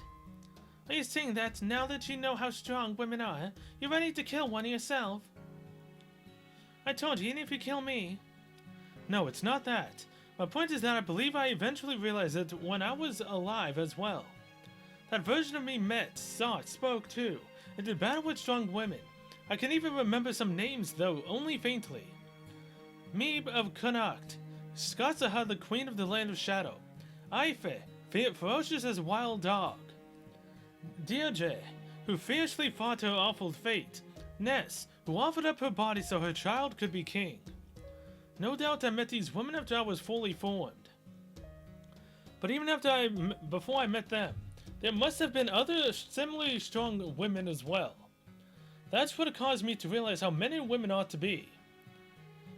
Are you saying that now that you know how strong women are, you're ready to kill one yourself? I told you, even if you kill me. No, it's not that. My point is that I believe I eventually realized that when I was alive as well. That version of me met, saw, spoke too, and did battle with strong women. I can even remember some names, though only faintly. Meeb of Connacht, Skatsaha, the queen of the land of shadow, Aife, ferocious as a wild dog, Deirdre, who fiercely fought her awful fate, Ness, who offered up her body so her child could be king. No doubt I met these women after I was fully formed. But even before I met them, there must have been other similarly strong women as well. That's what caused me to realize how many women ought to be.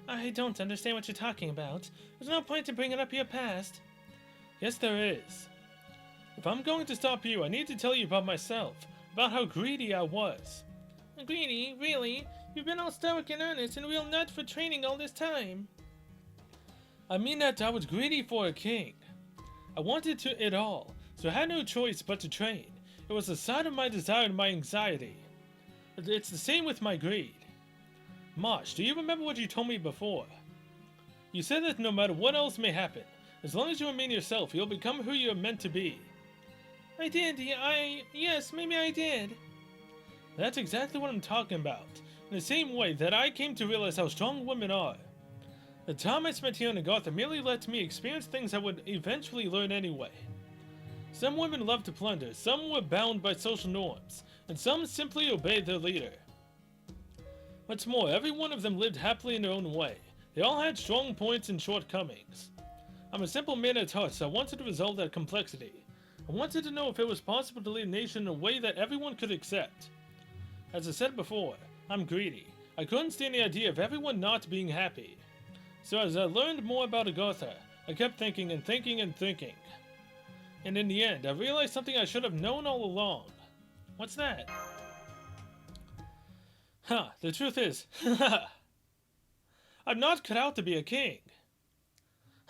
I don't understand what you're talking about. There's no point in bringing up your past. Yes, there is. If I'm going to stop you, I need to tell you about myself, about how greedy I was. Greedy? Really? You've been all stoic and earnest and real nut for training all this time. I mean that I was greedy for a king. I wanted it all, so I had no choice but to train. It was the side of my desire and my anxiety. It's the same with my greed. Mosh, do you remember what you told me before? You said that no matter what else may happen, as long as you remain yourself, you'll become who you're meant to be. I did. Yes, maybe I did. That's exactly what I'm talking about. In the same way that I came to realize how strong women are. The time I spent here in Agartha merely let me experience things I would eventually learn anyway. Some women love to plunder, some were bound by social norms, and some simply obeyed their leader. What's more, every one of them lived happily in their own way. They all had strong points and shortcomings. I'm a simple man at heart, so I wanted to resolve that complexity. I wanted to know if it was possible to lead a nation in a way that everyone could accept. As I said before, I'm greedy. I couldn't stand the idea of everyone not being happy. So as I learned more about Agartha, I kept thinking and thinking and thinking. And in the end, I realized something I should have known all along. What's that? The truth is, I'm not cut out to be a king.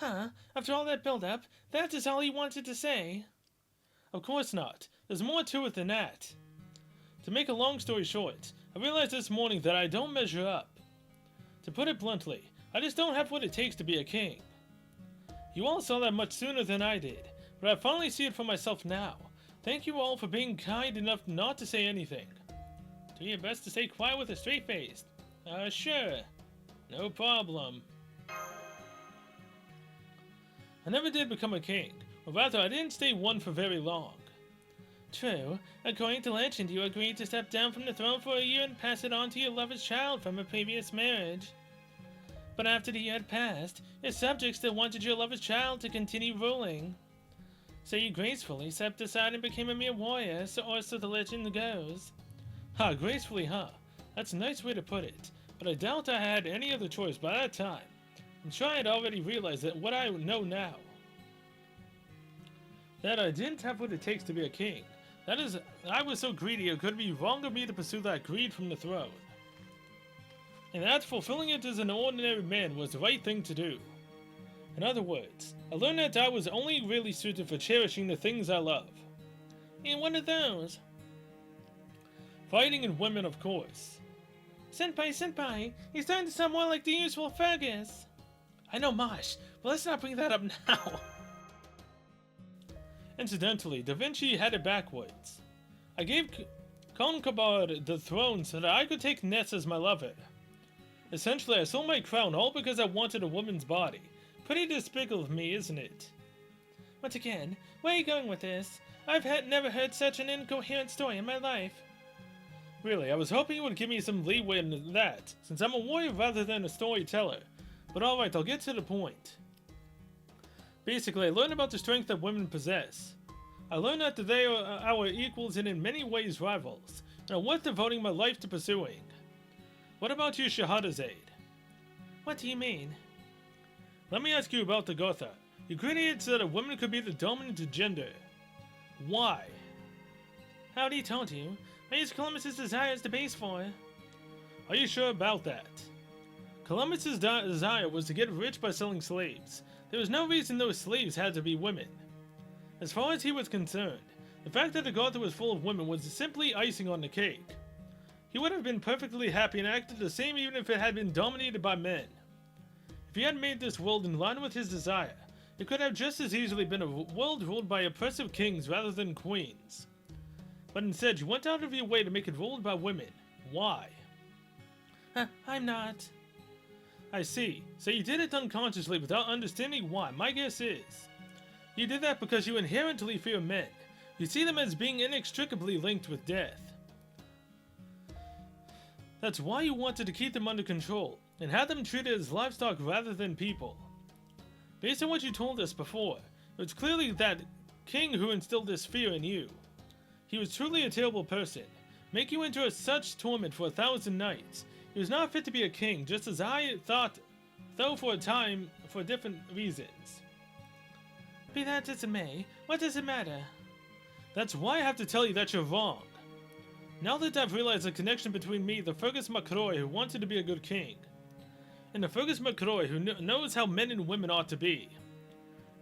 After all that build-up, that is all he wanted to say? Of course not. There's more to it than that. To make a long story short, I realized this morning that I don't measure up. To put it bluntly, I just don't have what it takes to be a king. You all saw that much sooner than I did, but I finally see it for myself now. Thank you all for being kind enough not to say anything. Do your best to stay quiet with a straight face. Sure. No problem. I never did become a king, or rather I didn't stay one for very long. True. According to legend, you agreed to step down from the throne for a year and pass it on to your lover's child from a previous marriage. But after the year had passed, your subjects still wanted your lover's child to continue ruling. So you gracefully stepped aside and became a mere warrior, so the legend goes. Gracefully, huh? That's a nice way to put it, but I doubt I had any other choice by that time. I'm sure I had already realized that what I know now. That I didn't have what it takes to be a king. That is, I was so greedy it could be wrong of me to pursue that greed from the throne. And that fulfilling it as an ordinary man was the right thing to do. In other words, I learned that I was only really suited for cherishing the things I love. And what are those? Fighting and women, of course. Senpai, he's starting to sound more like the usual Fergus. I know, Mosh, but let's not bring that up now. Incidentally, Da Vinci had it backwards. I gave Concobar the throne so that I could take Ness as my lover. Essentially, I sold my crown all because I wanted a woman's body. Pretty despicable of me, isn't it? Once again, where are you going with this? I've never heard such an incoherent story in my life. Really, I was hoping you would give me some leeway in that, since I'm a warrior rather than a storyteller. But alright, I'll get to the point. Basically, I learned about the strength that women possess. I learned that they are our equals and in many ways rivals, and are worth devoting my life to pursuing. What about you, Shahrazad? What do you mean? Let me ask you about Agartha. You created so that a woman could be the dominant gender. Why? I already told you. I used Columbus's desire as the base for it. Are you sure about that? Columbus's desire was to get rich by selling slaves. There was no reason those slaves had to be women. As far as he was concerned, the fact that Agartha was full of women was simply icing on the cake. He would have been perfectly happy and acted the same even if it had been dominated by men. If he had made this world in line with his desire, it could have just as easily been a world ruled by oppressive kings rather than queens. But instead, you went out of your way to make it ruled by women. Why? I'm not. I see. So you did it unconsciously without understanding why. My guess is, you did that because you inherently fear men. You see them as being inextricably linked with death. That's why you wanted to keep them under control, and have them treated as livestock rather than people. Based on what you told us before, it was clearly that king who instilled this fear in you. He was truly a terrible person, make you endure such torment for 1,000 nights. He was not fit to be a king, just as I thought, though for a time, for different reasons. Be that as it may, what does it matter? That's why I have to tell you that you're wrong. Now that I've realized the connection between me, the Fergus McRoy who wanted to be a good king, and the Fergus McRoy who knows how men and women ought to be,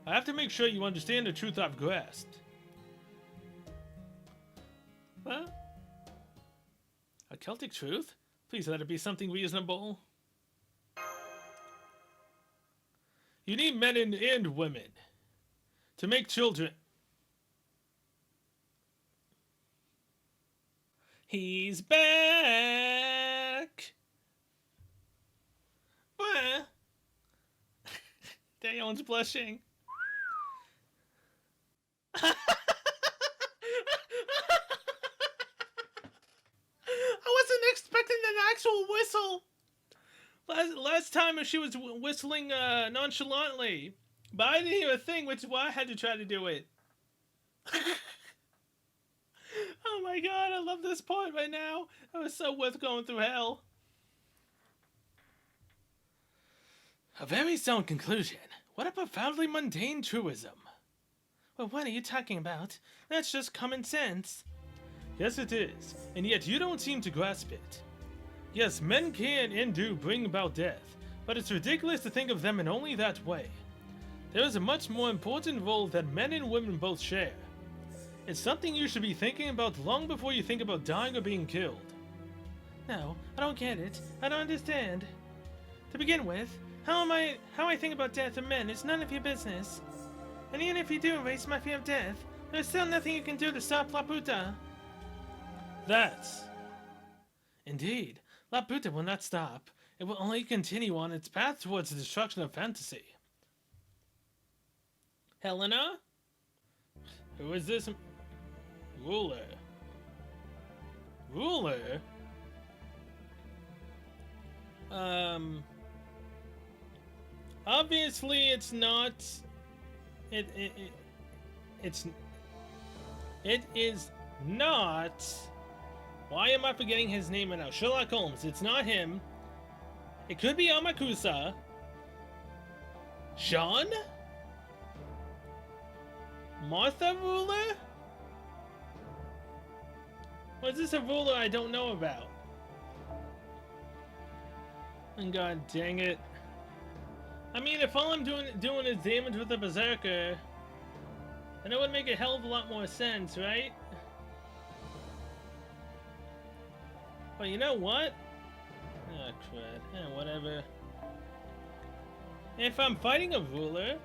I have to make sure you understand the truth I've grasped. Well, a Celtic truth? Please let it be something reasonable. You need men and women to make children. He's back! Bah. Daeon's blushing. I wasn't expecting an actual whistle. Last time she was whistling nonchalantly, but I didn't hear a thing, which is why I had to try to do it. Oh my god, I love this part right now. It was so worth going through hell. A very sound conclusion. What a profoundly mundane truism. Well, what are you talking about? That's just common sense. Yes, it is, and yet you don't seem to grasp it. Yes, men can and do bring about death, but it's ridiculous to think of them in only that way. There is a much more important role that men and women both share. It's something you should be thinking about long before you think about dying or being killed. No, I don't get it. I don't understand. To begin with, how I think about death and men is none of your business. And even if you do erase my fear of death, there's still nothing you can do to stop Laputa. That's... Indeed, Laputa will not stop. It will only continue on its path towards the destruction of fantasy. Helena? Who is this? Ruler. Ruler? Obviously it's not... It is not... Why am I forgetting his name right now? Sherlock Holmes. It's not him. It could be Amakusa. Sean? Martha Ruler? Or is this a ruler I don't know about? And god dang it. I mean, if all I'm doing is damage with a berserker, then it would make a hell of a lot more sense, right? But you know what? Ah, crud. Whatever. If I'm fighting a ruler,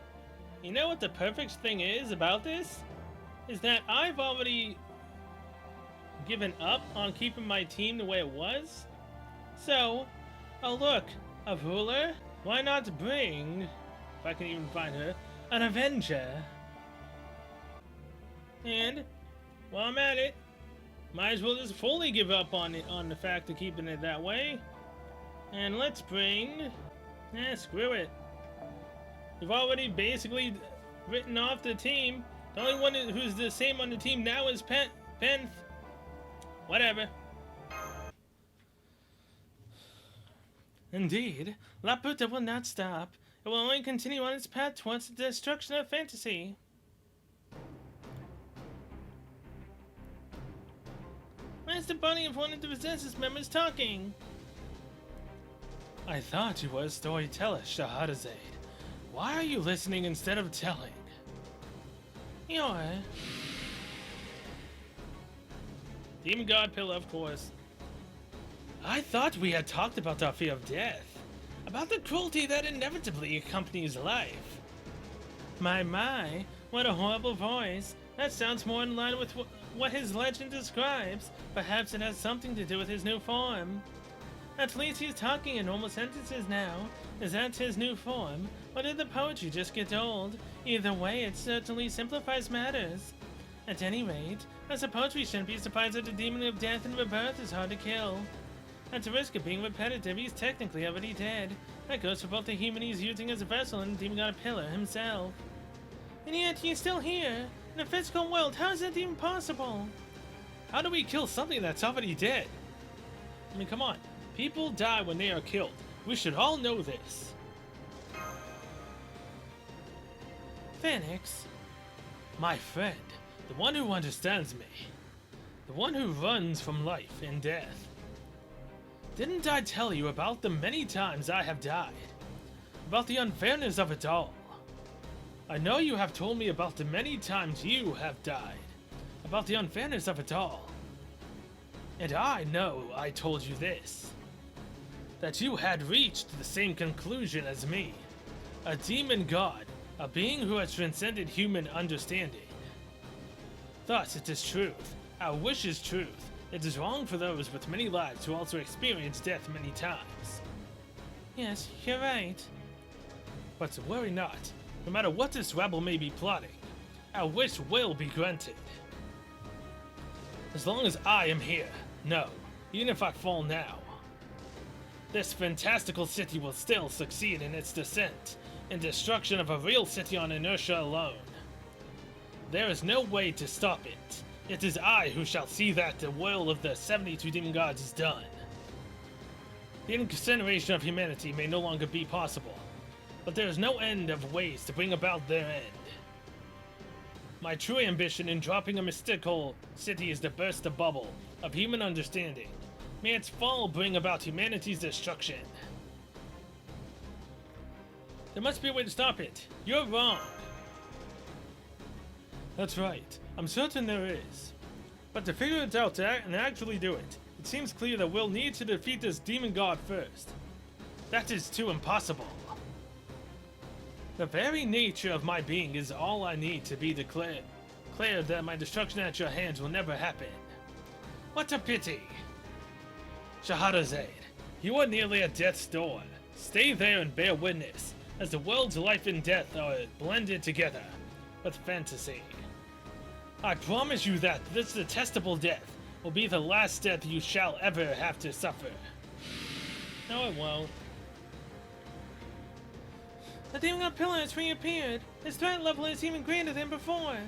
you know what the perfect thing is about this? Is that I've already given up on keeping my team the way it was. So, oh look, a ruler? Why not bring, if I can even find her, an Avenger? And, while I'm at it, might as well just fully give up on the fact of keeping it that way. And let's bring... screw it. We've already basically written off the team. The only one who's the same on the team now is Penth. Whatever. Indeed, Laputa will not stop. It will only continue on its path towards the destruction of fantasy. Where's the body of one of the Resistance members talking? I thought you were a storyteller, Shahrazad. Why are you listening instead of telling? You're... Demon God Pillar, of course. I thought we had talked about our fear of death. About the cruelty that inevitably accompanies life. My, what a horrible voice. That sounds more in line with what his legend describes. Perhaps it has something to do with his new form. At least he's talking in normal sentences now. Is that his new form? Or did the poetry just get old? Either way, it certainly simplifies matters. At any rate, I suppose we shouldn't be surprised that the demon of death and rebirth is hard to kill. At the risk of being repetitive, he's technically already dead. That goes for both the human he's using as a vessel and the demon god Pillar himself. And yet, he's still here. In a physical world, how is that even possible? How do we kill something that's already dead? I mean, come on. People die when they are killed. We should all know this. Phoenix. My friend. The one who understands me. The one who runs from life and death. Didn't I tell you about the many times I have died? About the unfairness of it all? I know you have told me about the many times you have died, about the unfairness of it all. And I know I told you this, that you had reached the same conclusion as me, a demon god, a being who has transcended human understanding. Thus, it is truth. Our wish is truth. It is wrong for those with many lives to also experience death many times. Yes, you're right. But worry not. No matter what this rebel may be plotting, our wish will be granted. As long as I am here, no, even if I fall now, this fantastical city will still succeed in its descent and destruction of a real city on inertia alone. There is no way to stop it. It is I who shall see that the will of the 72 demon gods is done. The incineration of humanity may no longer be possible, but there is no end of ways to bring about their end. My true ambition in dropping a mystical city is to burst the bubble of human understanding. May its fall bring about humanity's destruction. There must be a way to stop it. You're wrong. That's right. I'm certain there is. But to figure it out and actually do it, it seems clear that we'll need to defeat this demon god first. That is too impossible. The very nature of my being is all I need to be declared that my destruction at your hands will never happen. What a pity! Shahrazad, you are nearly at death's door. Stay there and bear witness, as the world's life and death are blended together with fantasy. I promise you that this detestable death will be the last death you shall ever have to suffer. No, it won't. The demon god pillar has reappeared. His threat level is even greater than before.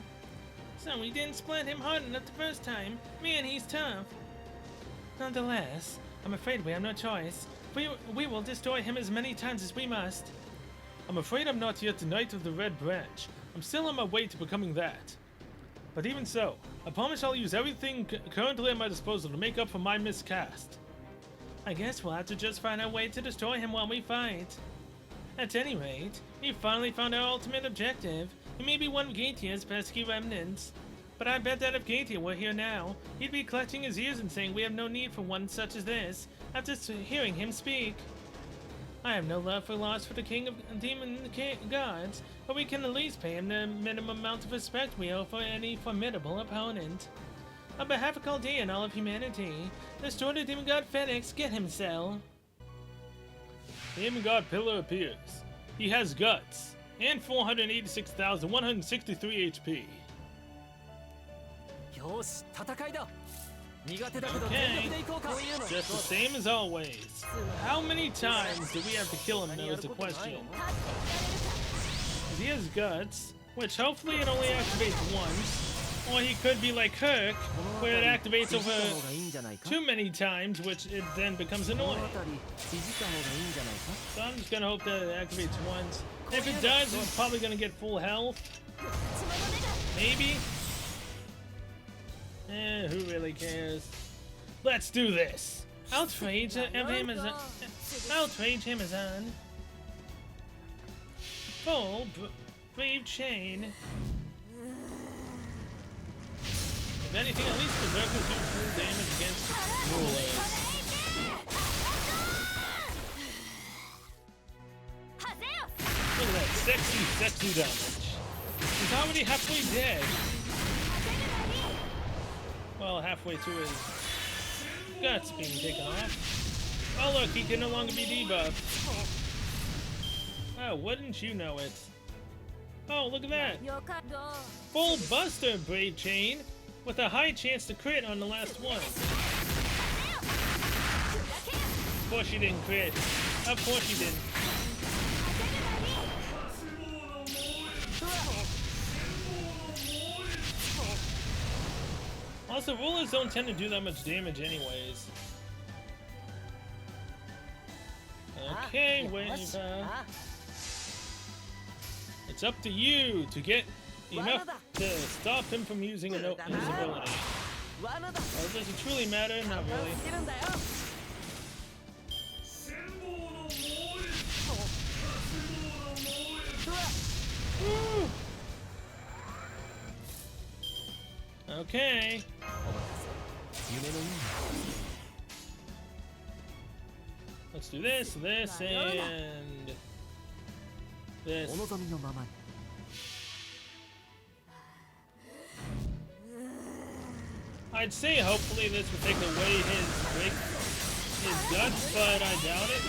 So we didn't split him hard enough the first time. Man, he's tough. Nonetheless, I'm afraid we have no choice. We will destroy him as many times as we must. I'm afraid I'm not yet the Knight of the Red Branch. I'm still on my way to becoming that. But even so, I promise I'll use everything currently at my disposal to make up for my miscast. I guess we'll have to just find a way to destroy him while we fight. At any rate, we finally found our ultimate objective. He may be one of Gaetia's pesky remnants, but I bet that if Gaetia were here now, he'd be clutching his ears and saying we have no need for one such as this, after hearing him speak. I have no love or loss for the king of demon gods, but we can at least pay him the minimum amount of respect we owe for any formidable opponent. On behalf of Chaldea and all of humanity, destroy the demon god Phoenix, get him, Cell. The demon god pillar appears. He has guts and 486,163 HP. よし戦いだ苦手だけど Okay, 全力でいこうか just the same as always. How many times do we have to kill him though is the question. He has guts, which hopefully it only activates once. Or he could be like Kirk, where it activates over too many times, which it then becomes annoying. So I'm just gonna hope that it activates once. If it does, it's probably gonna get full health. Maybe. Who really cares? Let's do this! Outrage Amazon. Full brave chain. If anything, at least Berserkers do full damage against rulers. Look at that sexy damage. He's already halfway dead. Well, halfway to his guts being taken off. Oh look, he can no longer be debuffed. Oh, wouldn't you know it? Oh, look at that. Full Buster Brave Chain with a high chance to crit on the last one. Of course she didn't crit. Of course she didn't. Also, rulers don't tend to do that much damage anyways. Okay, Wave. It's up to you to get enough to stop him from using his ability. Well, does it truly matter? Not really. Woo! Okay. お任せ夢のような Let's do this, this, and this. お望みのままに I'd say hopefully this would take away his guts, but I doubt it.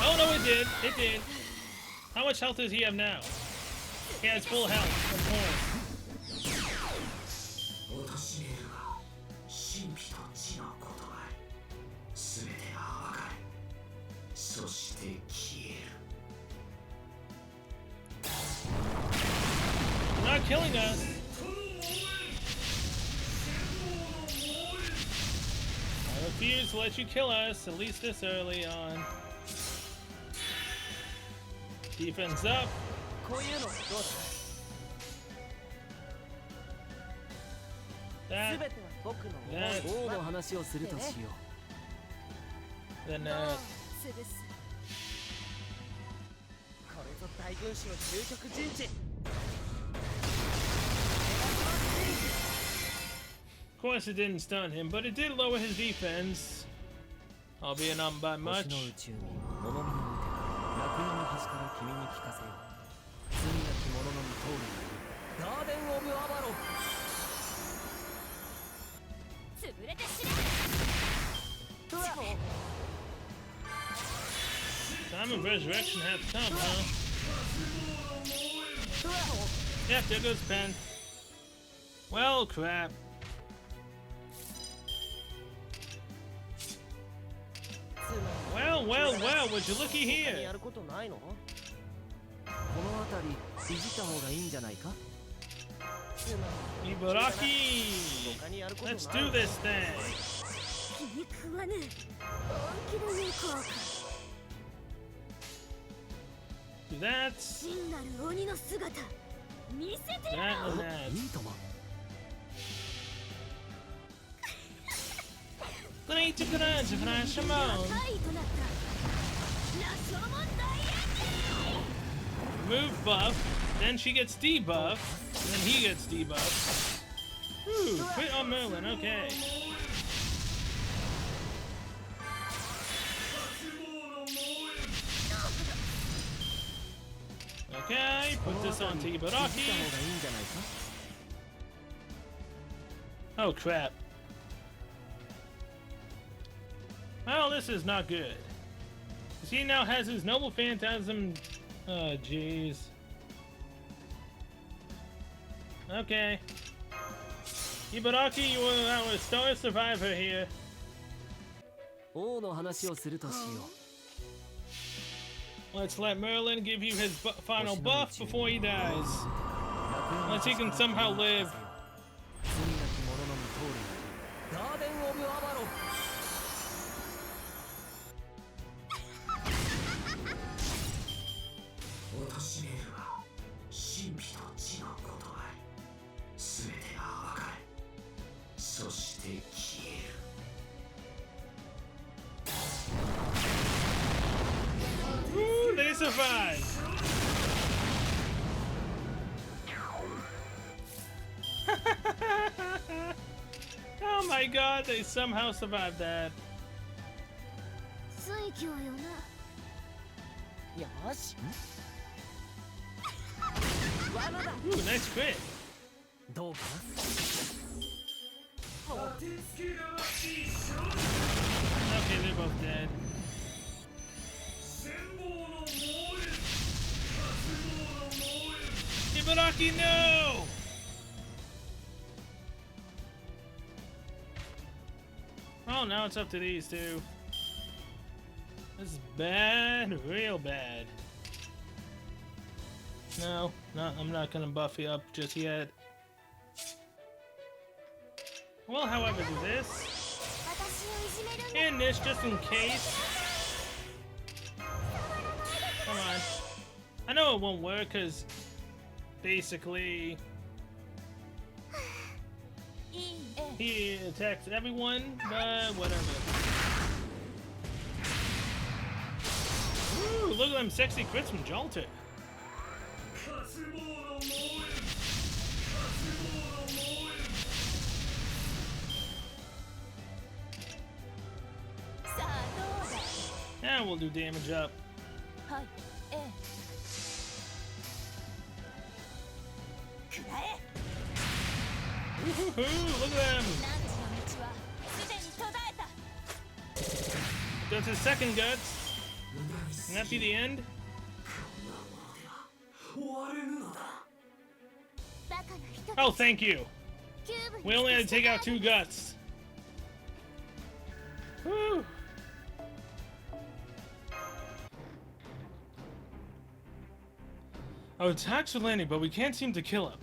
Oh no, it did. It did. How much health does he have now? He has full health, of course. 貶めるが神秘と地の異なり全てが分かれそして消える Not killing us. I refuse to let you kill us, at least this early on. Defense up. こういうのどうだ That, 全ては僕の that, 王の話をするとしよ then うこれぞ大軍師の究極陣地 Of course it didn't stun him, but it did lower his defense. Albeit not by 星 much. の宇宙に物見の腕楽園の端から君に聞かせよう罪なき者の通りガーデン・オブ・アバロン 潰れてしま Time of resurrection has come, huh? Yep, there goes Pen. Well, crap. Well, would you looky や here? ることないのこの辺りいじった方がいいんじゃないか Ibaraki! 他にやることない Let's do this thing! う気に食わぬ本気で行こうか Do that, 真なる鬼の姿見せてや that, ろう and that. いいとも Great to Grudge, Shimon! 怪異となった羅生門大炎 Move buff, then she gets debuff, then he gets debuff. Ooh, quit on Merlin, okay. Okay, put this on いじった方 Ibaraki. がいいんじゃないか Oh crap. Well, this is not good. 'Cause he now has his noble phantasm. Oh, jeez. Okay. Ibaraki, you are our star survivor here. 王の話をするとしよう Let's let Merlin give you his final buff before he dies. Unless he can somehow live. 罪なき者の通りガーデン・オブ・アバロン 貶めるが神秘と地の異なり全てが分かれそして消える Woo, they survived! Oh my god, they somehow survived that. 水教よなよし Ooh, nice crit. どうか Okay, they're both dead. Ibaraki, no! Oh, now it's up to these two. This is bad, real bad. No, I'm not gonna buff you up just yet. Well, however, do this. 私をいじめるんだ And this, just in case. Come on. I know it won't work, because basically いいえ he attacks everyone, but whatever. Ooh, look at them sexy crits from Jolter. Now we'll do damage up. はいええくらえ Woohoo! Look at them! 汝の道はすでに途絶えた That's his second guts. Can that be the end? 終われぬのだ。バカな人 Oh, thank you. キューブに We only had to take out 2 guts. Woo! Our attacks are landing, but we can't seem to kill him.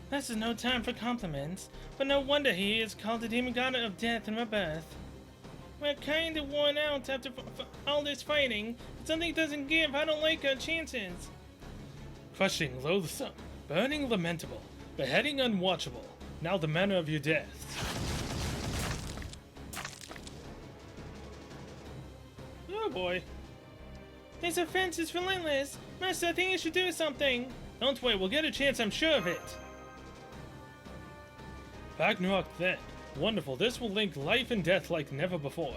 This is no time for compliments, but no wonder he is called the demon god of death and rebirth. We're kinda worn out after all this fighting. If something doesn't give, I don't like our chances. Crushing, loathsome, burning, lamentable, beheading, unwatchable. Now the manner of your death. Oh boy. This offense is relentless. Master, I think you should do something. Don't worry, we'll get a chance, I'm sure of it. Ragnarok then. Wonderful, this will link life and death like never before.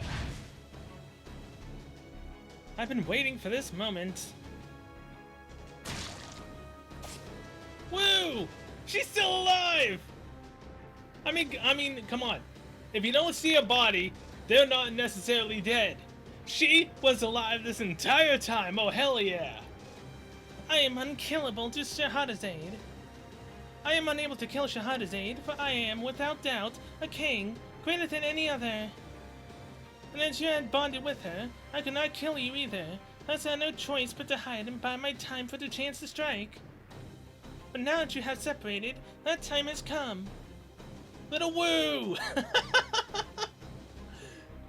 I've been waiting for this moment. Woo! She's still alive! I mean, come on. If you don't see a body, they're not necessarily dead. She was alive this entire time, oh hell yeah! I am unkillable to Shahrazad. I am unable to kill Shahrazad, for I am, without doubt, a king, greater than any other. And as you had bonded with her, I could not kill you either, thus I had no choice but to hide and bide my time for the chance to strike. But now that you have separated, that time has come. Little woo!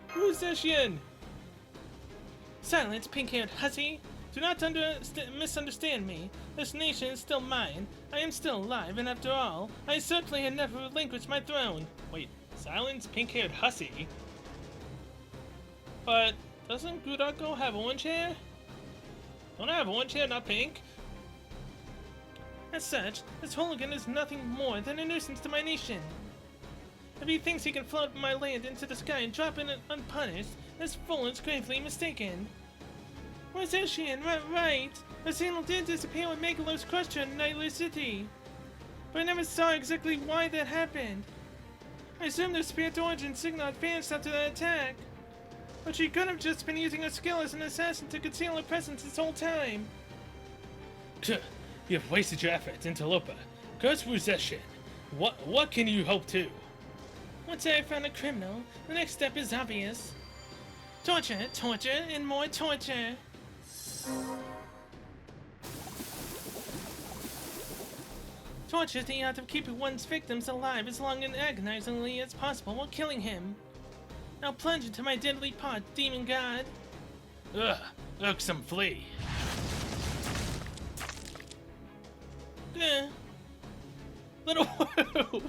Who's this yin? Silence, pink-haired hussy! Do not misunderstand me. This nation is still mine. I am still alive, and after all, I certainly had never relinquished my throne. Wait, silence, pink-haired hussy? But doesn't Gudako have orange hair? Don't I have orange hair, not pink? As such, this hooligan is nothing more than a nuisance to my nation. If he thinks he can float my land into the sky and drop it unpunished, this fool is gravely mistaken. Where's Eshian? Right. The signal did disappear when Megalos crushed her in Nightly City. But I never saw exactly why that happened. I assume the Spirit Origin signal advanced after that attack. But she could have just been using her skill as an assassin to conceal her presence this whole time. You have wasted your efforts, Interloper. Curse Ruzeshin. What can you hope to? Once I have found a criminal, the next step is obvious. Torture, torture, and more torture. Torture is the art of keeping one's victims alive as long and agonizingly as possible while killing him. Now plunge into my deadly pot, demon god. Ugh, irksome flea. Little woo!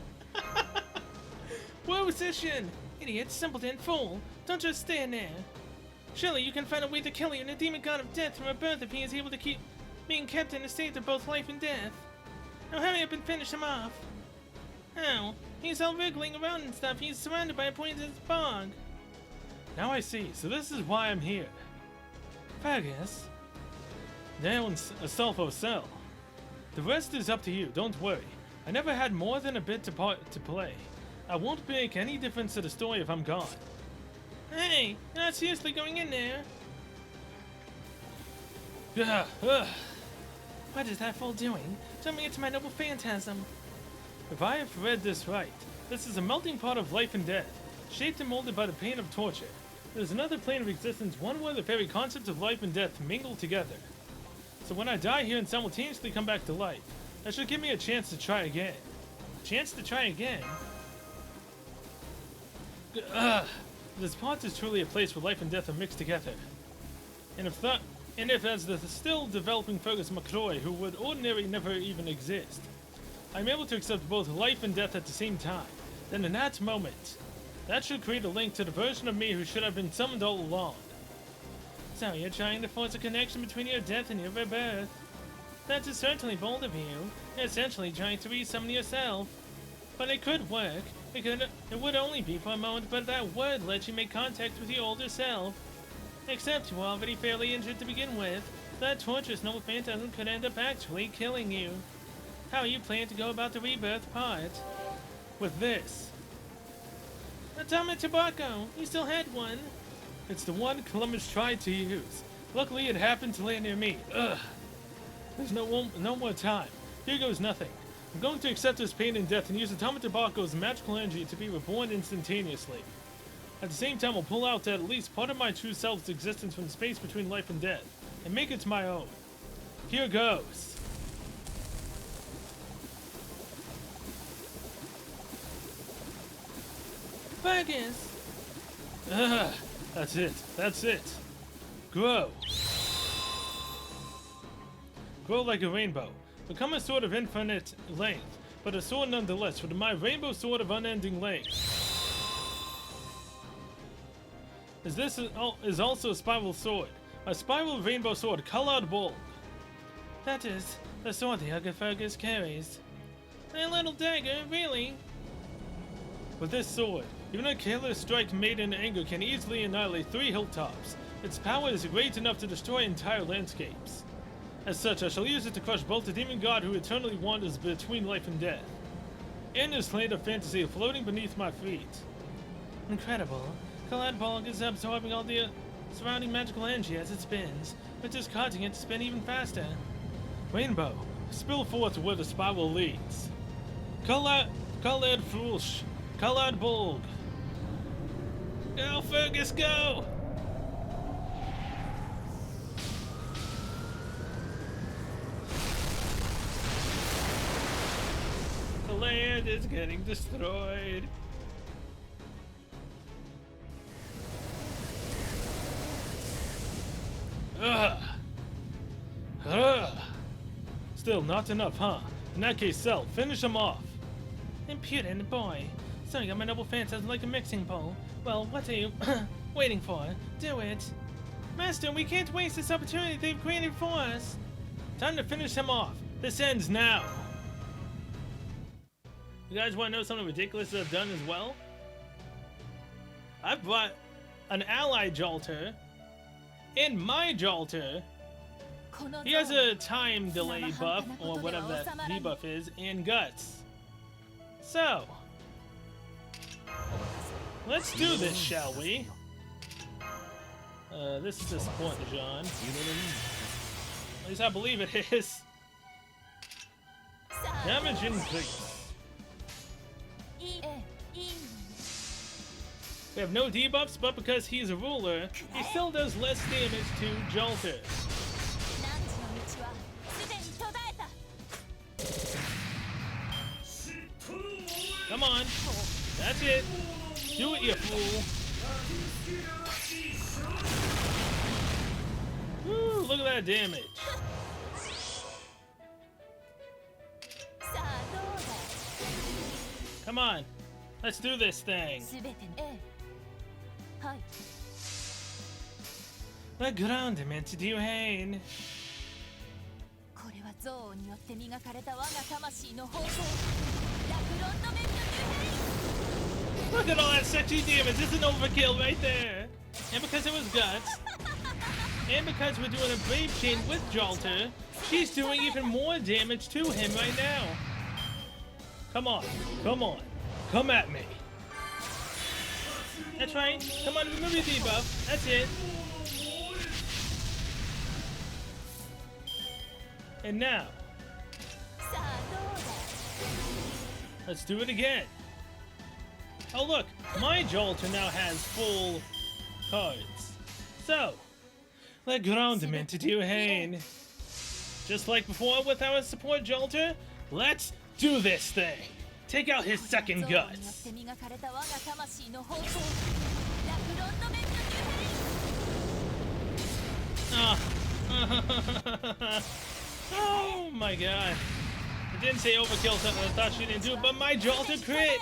Whoa, Sishin! Idiot, simpleton, fool! Don't just stand there. Surely you can find a way to kill you and the demon god of death from birth if he is able to keep being kept in a state of both life and death. Now hurry up and finish him off. Ow, he's all wriggling around and stuff. He's surrounded by a poisonous bog. Now I see, so this is why I'm here. Fergus. Now in Astolfo cell. The rest is up to you, don't worry. I never had more than a bit to play. I won't make any difference to the story if I'm gone. Hey, you're not seriously going in there. What is that fool doing? Tell me it's my noble phantasm. If I have read this right, this is a melting pot of life and death, shaped and molded by the pain of torture. There's another plane of existence, one where the very concepts of life and death mingle together. So when I die here and simultaneously come back to life, that should give me a chance to try again. Chance to try again? This pot is truly a place where life and death are mixed together. And if as the still developing Fergus McCroy, who would ordinarily never even exist, I'm able to accept both life and death at the same time, then in that moment, that should create a link to the version of me who should have been summoned all along. So you're trying to force a connection between your death and your rebirth. That is certainly bold of you. You're essentially trying to resummon yourself. But it could work. It would only be for a moment, but that would let you make contact with your older self. Except you were already fairly injured to begin with. That torturous noble phantasm could end up actually killing you. How you plan to go about the rebirth part? With this. Atomic tobacco! You still had one. It's the one Columbus tried to use. Luckily, it happened to land near me. Ugh. There's no more time. Here goes nothing. I'm going to accept this pain and death and use Atomic Tobacco's magical energy to be reborn instantaneously. At the same time, I'll pull out at least part of my true self's existence from the space between life and death, and make it my own. Here goes. Fergus! Ugh. That's it. That's it. Grow. Grow like a rainbow. Become a sword of infinite length, but a sword nonetheless, with my rainbow sword of unending length. This is also a spiral sword. A spiral rainbow sword, colored bulb. That is the sword the Ugly Fergus carries. A little dagger, really? With this sword, even a careless strike made in anger can easily annihilate 3 hilltops. Its power is great enough to destroy entire landscapes. As such, I shall use it to crush both the demon god who eternally wanders between life and death, and this land of fantasy floating beneath my feet. Incredible. Kaladbolg is absorbing all the surrounding magical energy as it spins, which is causing it to spin even faster. Rainbow, spill forth where the spiral leads. Colored Fulsh, Colored Bulg. Go, Fergus, go! The land is getting destroyed. Ugh. Ugh. Still not enough, huh? In that case, Cell, finish him off. Impudent boy. Stirring up my noble phantasm like a mixing bowl. Well, what are you waiting for? Do it. Master, we can't waste this opportunity they've created for us. Time to finish him off. This ends now. You guys want to know something ridiculous that I've done as well? I've brought an ally Jolter and my Jolter. He has a time delay buff, or whatever that debuff is, and guts. So, let's do this, shall we? This is disappointing, John. At least I believe it is. Damage increase. We have no debuffs, but because he's a ruler, he still does less damage to Jolter. Come on. That's it. Do it, you fool. Woo, look at that damage. Come on. Let's do this thing. The ground meant to do Hane. Look at all that sexy damage. This is an overkill right there. And because it was guts, and because we're doing a brave chain with Jolter, she's doing even more damage to him right now. Come on. Come on. Come at me. That's right. Come on, remove your debuff. That's it. And now, let's do it again. Oh look, my Jolter now has full cards. So, The ground meant to do Hane. just like before with our support Jolter, let's do this thing. Take out his second guts. Oh my god. I didn't say overkill, so I thought she didn't do it, but my Jolter crit!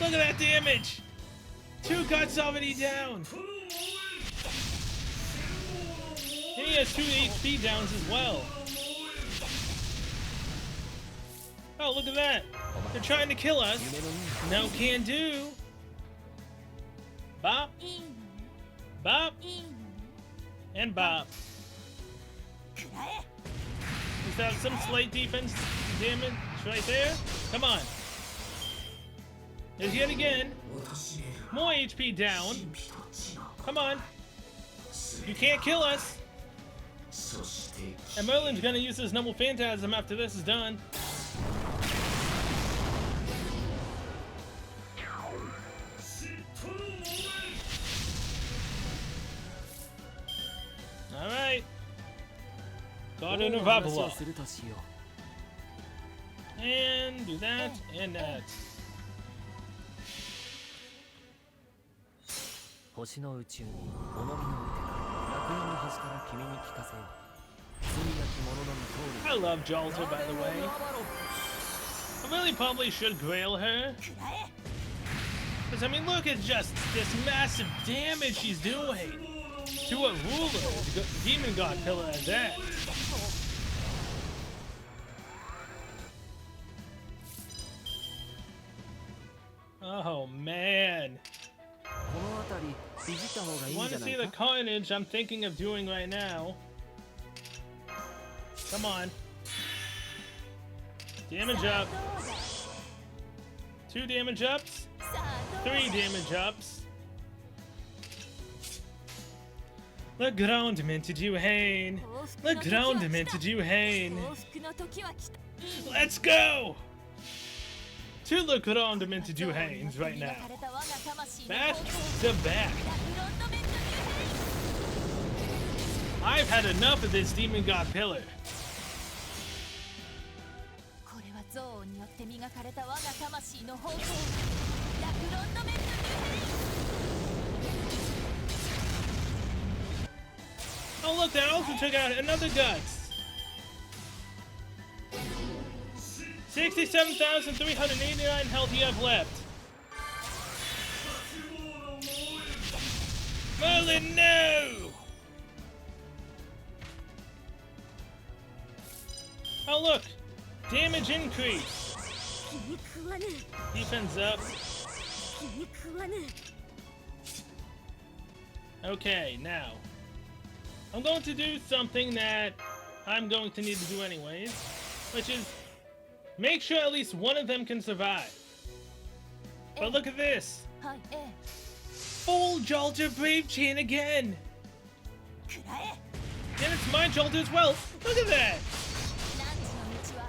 Look at that damage! 2 guts already down! And he has 2 HP downs as well. Oh, look at that! They're trying to kill us. No can do. Bop. Bop いいのね and bop. くらえ Is that some slight defense damage right there? Come on. There's yet again. 私める More HP down. 神秘と地の Come on. You can't kill us. そして And Merlin's gonna use his Noble Phantasm after this is done. Alright. Garden of 話を Avalon. するとしよ And do that and that. う星の宇宙におのみの歌楽園の端から君に聞かせよう罪なき者の見 I 通り love Jalta, by the way. I really probably should grail her. くらえ Because, I mean, look at just this massive damage she's doing to a ruler, demon god pillar at that. Oh, man. この辺りいじった方がいいん Want じ to ゃな see い the か carnage I'm thinking of doing right now? Come on. Damage up. どうだ 2 damage ups. さあどうだ 3 damage ups. The groundment to Duhane. 幸福 The の時は groundment 来 to た Duhane. 幸福の時は来た Let's go! To the groundment to Duhane's right now. Back to back. I've had enough of this demon god pillar. これは憎悪によって磨かれた我が魂の方向ラクロンドメント Oh look, that also took out another guts. 67,389 health you have left. Merlin, no! Oh look, damage increase. 気に食わぬ Defense up. 気に食わぬ Okay, now. I'm going to do something that I'm going to need to do anyways, which is make sure at least one of them can survive. But look at this. はいええ Full Jalta Brave Chain again. くらえ And it's my Jalta as well. Look at that. 何時の道は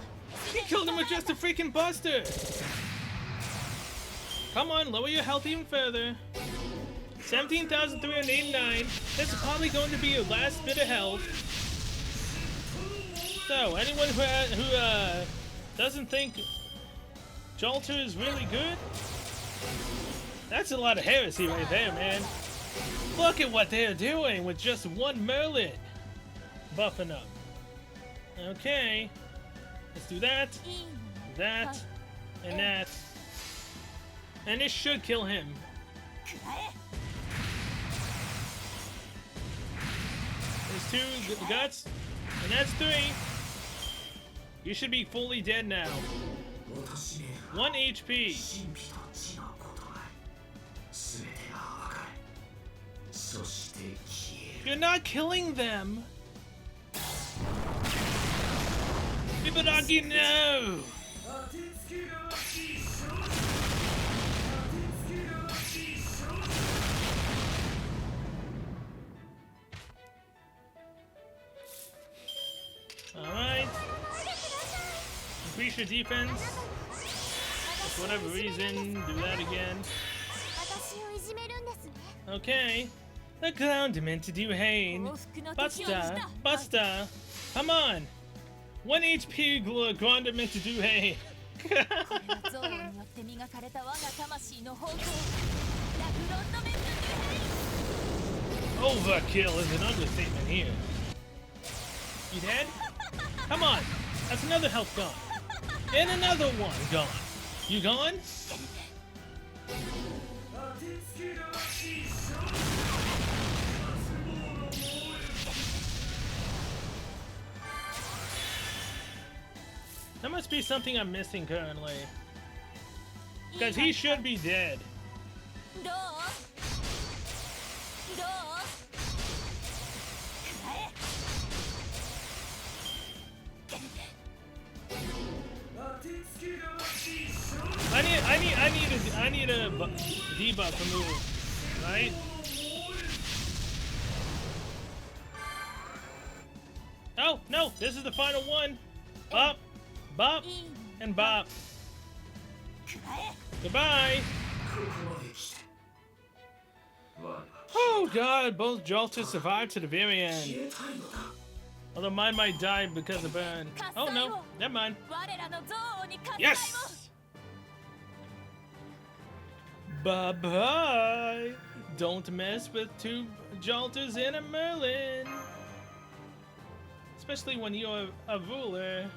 He killed him with just a freaking buster. Come on, lower your health even further. 17,389. This is probably going to be your last bit of health. So, anyone who doesn't think Jalta is really good, that's a lot of heresy right there, man. Look at what they're doing with just one Merlin buffing up. Okay, let's do that, いいのね that, and that. And this should kill him. くらえ There's 2 guts, and that's 3. You should be fully dead now. 私める 1 HP. 神秘と地のことが全てが分かるそして消える You're not killing them. Ibaraki, no! Alright. Increase your defense. For whatever reason, do that again. 私をいじめるんですね Okay. The groundment to Duhane. 幸福の時は来 Buster, た Buster, come on. 1 HP groundment to Duhane. これは憎悪によって磨かれた我が魂の方向ラクロンドメント Overkill is an understatement here. You dead? Come on. That's another health gone. And another one gone. You gone? There must be something I'm missing currently. Because he should be dead. どうどうくらえ I need a debuff removal, right? Oh no! This is the final one. Bop, bop, いいの and bop. くらえ Goodbye. ここまで来て我は Oh god! Both Jolters survived to the very 消 end. えたいのだ Although mine might die because of burn. Oh no! Never mind. 我らの憎悪に喝采も Yes. Bye bye. Don't mess with two Jolters and a Merlin. Especially when you're a ruler.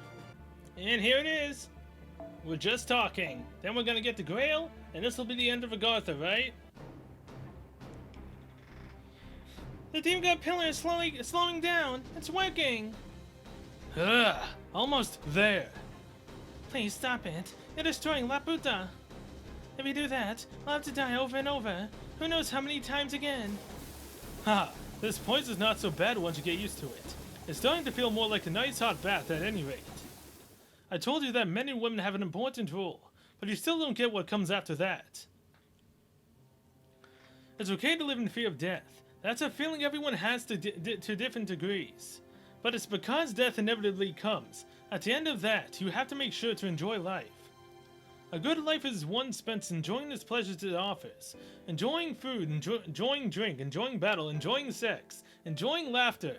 And here it is. We're just talking. Then we're gonna get the Grail, and this will be the end of Agartha, right? The Demon God Pillar is slowing down. It's working. Ugh, almost there. Please stop it. You're destroying La Puta. If you do that, I'll have to die over and over. Who knows how many times again? Ha! This poison's not so bad once you get used to it. It's starting to feel more like a nice hot bath at any rate. I told you that men and women have an important role, but you still don't get what comes after that. It's okay to live in fear of death. That's a feeling everyone has to different degrees. But it's because death inevitably comes. At the end of that, you have to make sure to enjoy life. A good life is one spent enjoying its pleasures it offers. Enjoying food, enjoying drink, enjoying battle, enjoying sex, enjoying laughter.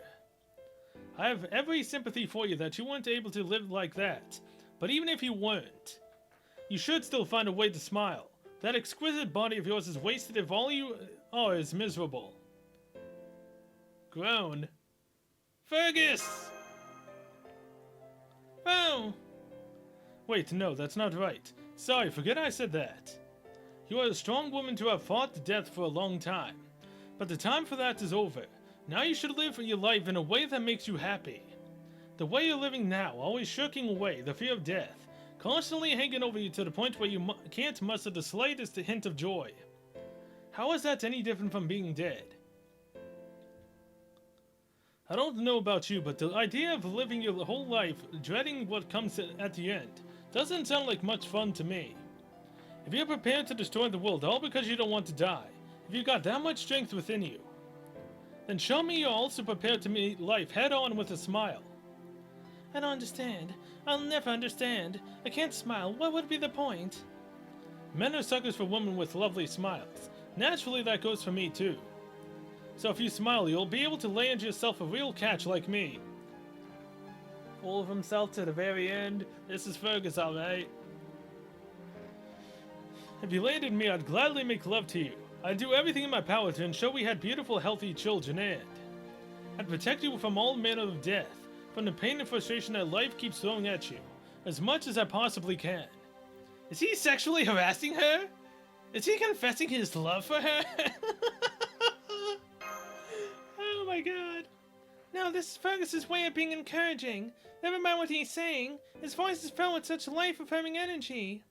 I have every sympathy for you that you weren't able to live like that. But even if you weren't, you should still find a way to smile. That exquisite body of yours is wasted if all you are is miserable. Groan. Fergus! Oh! Wait, no, that's not right. Sorry, forget I said that. You are a strong woman to have fought death for a long time. But the time for that is over. Now you should live your life in a way that makes you happy. The way you're living now, always shirking away the fear of death, constantly hanging over you to the point where you can't muster the slightest hint of joy. How is that any different from being dead? I don't know about you, but the idea of living your whole life dreading what comes at the end doesn't sound like much fun to me. If you're prepared to destroy the world all because you don't want to die, if you've got that much strength within you, then show me you're also prepared to meet life head-on with a smile. I don't understand. I'll never understand. I can't smile. What would be the point? Men are suckers for women with lovely smiles. Naturally, that goes for me too. So if you smile, you'll be able to land yourself a real catch like me. Full of himself to the very end. This is Fergus, alright. If you landed me, I'd gladly make love to you. I'd do everything in my power to ensure we had beautiful, healthy children, and I'd protect you from all manner of death, from the pain and frustration that life keeps throwing at you, as much as I possibly can. Is he sexually harassing her? Is he confessing his love for her? Oh my god. No, this is Fergus's way of being encouraging. Never mind what he's saying. His voice is filled with such life-affirming energy.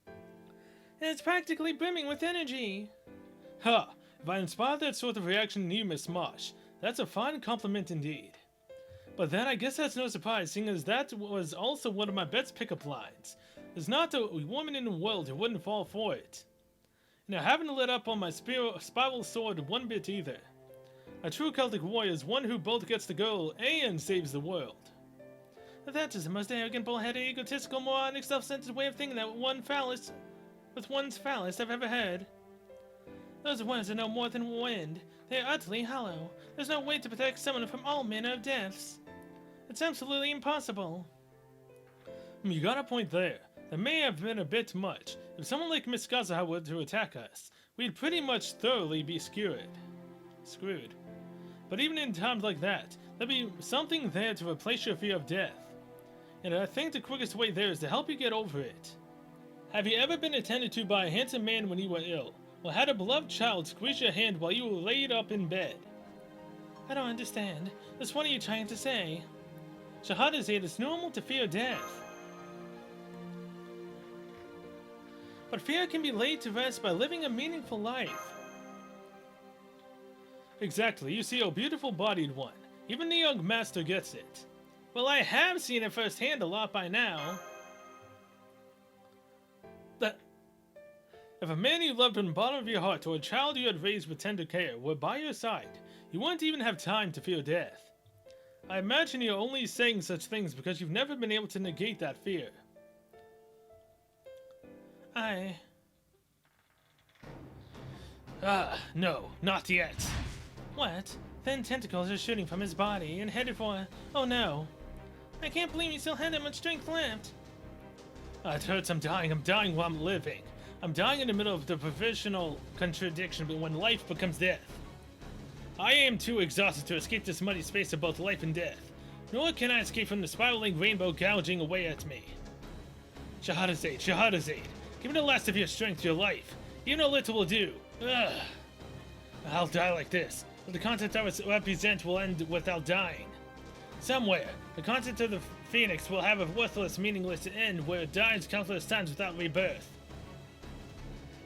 And it's practically brimming with energy. Huh. If I inspire that sort of reaction in you, Miss Marsh, that's a fine compliment indeed. But then I guess that's no surprise, seeing as that was also one of my best pickup lines. There's not a woman in the world who wouldn't fall for it. And I haven't let up on my spiral sword one bit either. A true Celtic warrior is one who both gets the girl and saves the world. That is the most arrogant, bullheaded, egotistical, moronic, self-centered way of thinking that one's phallus I've ever heard. Those words are no more than wind. They are utterly hollow. There's no way to protect someone from all manner of deaths. It's absolutely impossible. You got a point there. That may have been a bit much. If someone like Miss Kazuha were to attack us, we'd pretty much thoroughly be screwed. But even in times like that, there'd be something there to replace your fear of death. And I think the quickest way there is to help you get over it. Have you ever been attended to by a handsome man when you were ill? Or had a beloved child squeeze your hand while you were laid up in bed? I don't understand. Just what are you trying to say? Shahada said it's normal to fear death. But fear can be laid to rest by living a meaningful life. Exactly, you see, oh beautiful bodied one. Even the young master gets it. Well, I have seen it firsthand a lot by now. That if a man you loved from the bottom of your heart or a child you had raised with tender care were by your side, you wouldn't even have time to fear death. I imagine you're only saying such things because you've never been able to negate that fear. No, not yet. What? Thin tentacles are shooting from his body and headed for... Oh no. I can't believe you still had that much strength left. It hurts, I'm dying while I'm living. I'm dying in the middle of the provisional contradiction when life becomes death. I am too exhausted to escape this muddy space of both life and death. Nor can I escape from the spiraling rainbow gouging away at me. Shahrazad, give me the last of your strength, your life. Even a little will do. Ugh. I'll die like this, but the content I represent will end without dying. Somewhere, the content of the Phoenix will have a worthless, meaningless end where it dies countless times without rebirth.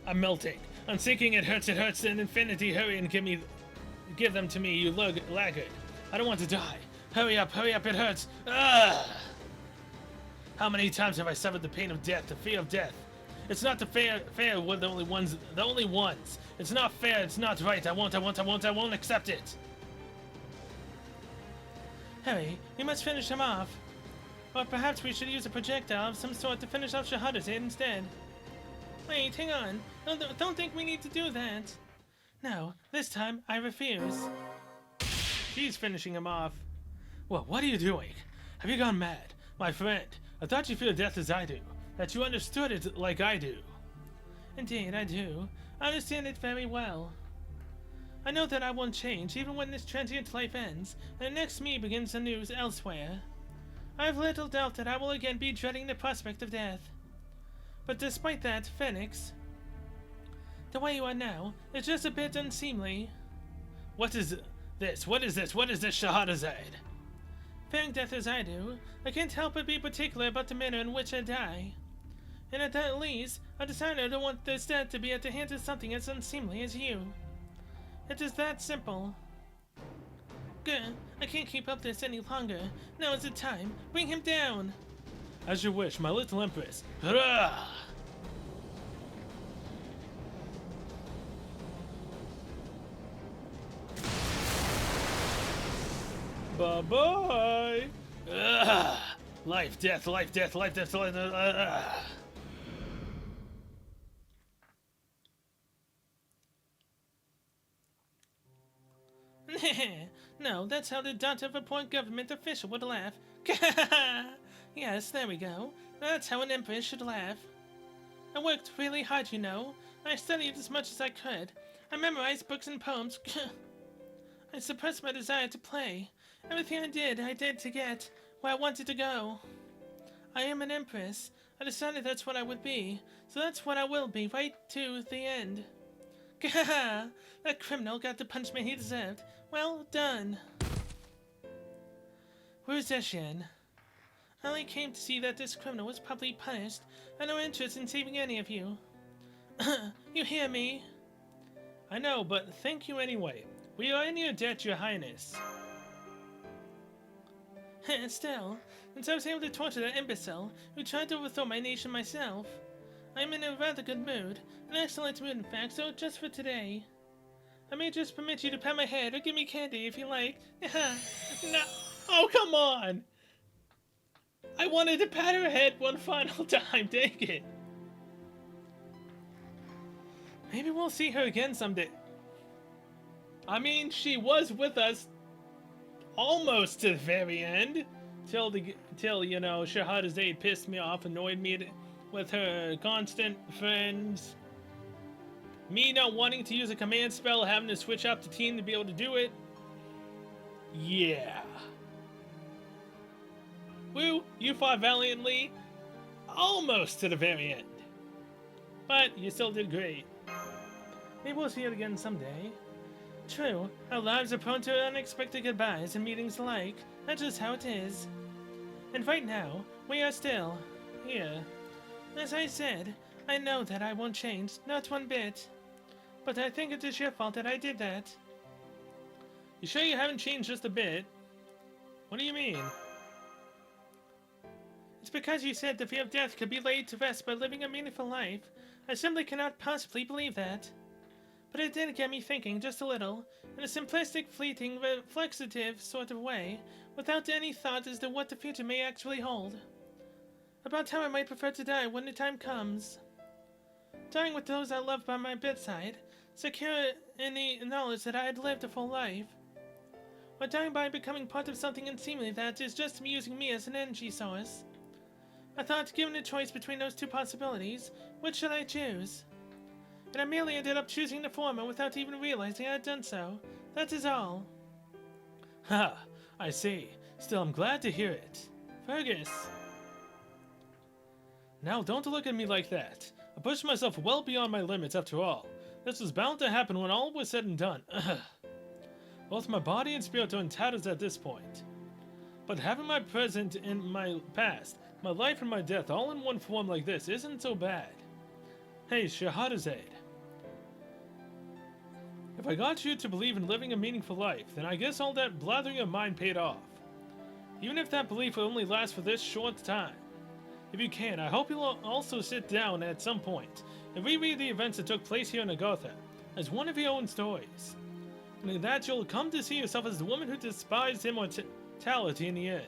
I'm melting. I'm sinking, it hurts, in infinity. Hurry and give them to me, you laggard. I don't want to die. Hurry up, it hurts. Ugh! How many times have I suffered the pain of death, the fear of death? It's not fair we're the only ones. It's not fair, it's not right. I won't accept it. Hurry, we must finish him off. Or perhaps we should use a projectile of some sort to finish off Shahrazad instead. Wait, hang on. Don't think we need to do that. No, this time I refuse. She's finishing him off. Well, what are you doing? Have you gone mad? My friend, I thought you feared death as I do. That you understood it like I do. Indeed, I do. I understand it very well. I know that I won't change even when this transient life ends, and the next me begins anew elsewhere. I have little doubt that I will again be dreading the prospect of death. But despite that, Phoenix, the way you are now is just a bit unseemly. What is this? What is this, Shahrazad? Fearing death as I do, I can't help but be particular about the manner in which I die. And at that least, I decided I don't want this death to be at the hands of something as unseemly as you. It is that simple. Good. I can't keep up this any longer. Now is the time. Bring him down. As you wish, my little empress. Hurrah! Bye-bye! Life, death. No, that's how the daughter of a poor government official would laugh. Yes, there we go. That's how an empress should laugh. I worked really hard, you know. I studied as much as I could. I memorized books and poems. I suppressed my desire to play. Everything I did to get where I wanted to go. I am an empress. I decided that's what I would be. So that's what I will be, right to the end. That criminal got the punishment he deserved. Well done. Where's Zeshan? I only came to see that this criminal was properly punished. I have no interest in saving any of you. You hear me? I know, but thank you anyway. We are in your debt, your highness. Still, since I was able to torture that imbecile who tried to overthrow my nation myself, I'm in a rather good mood. An excellent mood, in fact, so just for today. I may just permit you to pat my head or give me candy if you like. No! Oh, come on! I wanted to pat her head one final time, dang it! Maybe we'll see her again someday. I mean, she was with us almost to the very end. Till you know, Shahrazad pissed me off, annoyed me with her constant friends. Me not wanting to use a command spell, having to switch up the team to be able to do it. Yeah. Woo, you fought valiantly, almost to the very end. But you still did great. Maybe we'll see it again someday. True, our lives are prone to unexpected goodbyes and meetings alike. That's just how it is. And right now, we are still here. As I said, I know that I won't change, not one bit. But I think it is your fault that I did that. You sure you haven't changed just a bit? What do you mean? It's because you said the fear of death could be laid to rest by living a meaningful life. I simply cannot possibly believe that. But it did get me thinking just a little, in a simplistic, fleeting, reflexive sort of way, without any thought as to what the future may actually hold. About how I might prefer to die when the time comes. Dying with those I love by my bedside, secure in the knowledge that I had lived a full life. Or dying by becoming part of something unseemly that is just using me as an energy source. I thought, given a choice between those two possibilities, which should I choose? And I merely ended up choosing the former without even realizing I had done so. That is all. Ha! I see. Still, I'm glad to hear it. Fergus! Now, don't look at me like that. I pushed myself well beyond my limits after all. This was bound to happen when all was said and done. Both my body and spirit are in tatters at this point. But having my present and my past, my life and my death all in one form like this isn't so bad. Hey, Shahrazad. If I got you to believe in living a meaningful life, then I guess all that blathering of mine paid off. Even if that belief will only last for this short time. If you can, I hope you'll also sit down at some point and reread the events that took place here in Agartha as one of your own stories. And in that you'll come to see yourself as the woman who despised immortality in the end.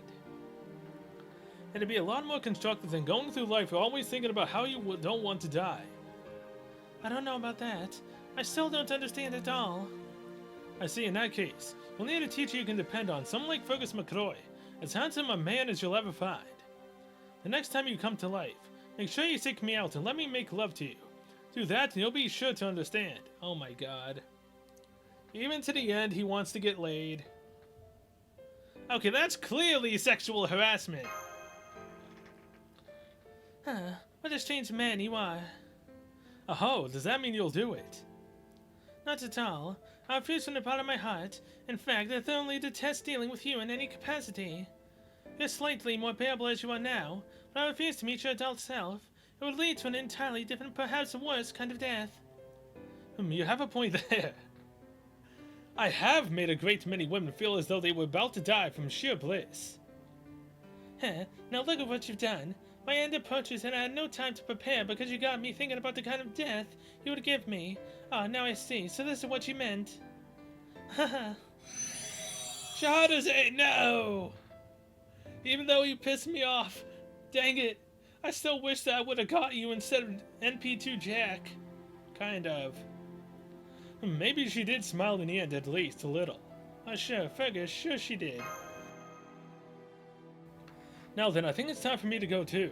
It'd be a lot more constructive than going through life always thinking about how you don't want to die. I don't know about that. I still don't understand at all. I see, in that case, you'll need a teacher you can depend on, someone like Fergus McCroy, as handsome a man as you'll ever find. The next time you come to life, make sure you seek me out and let me make love to you. Do that and you'll be sure to understand. Oh my god. Even to the end, he wants to get laid. Okay, that's clearly sexual harassment. Huh, what a strange man you are. Oh, does that mean you'll do it? Not at all. I refuse from the bottom of my heart. In fact, I thoroughly detest dealing with you in any capacity. You're slightly more bearable as you are now, but I refuse to meet your adult self. It would lead to an entirely different, perhaps worse, kind of death. You have a point there. I have made a great many women feel as though they were about to die from sheer bliss. Huh, now look at what you've done. My end approaches and I had no time to prepare because you got me thinking about the kind of death you would give me. Ah, now I see. So this is what you meant. Haha. Shahrazad, no! Even though you pissed me off, dang it, I still wish that I would have got you instead of NP2 Jack. Kind of. Maybe she did smile in the end, at least, a little. Sure, Fergus, sure she did. Now then, I think it's time for me to go too.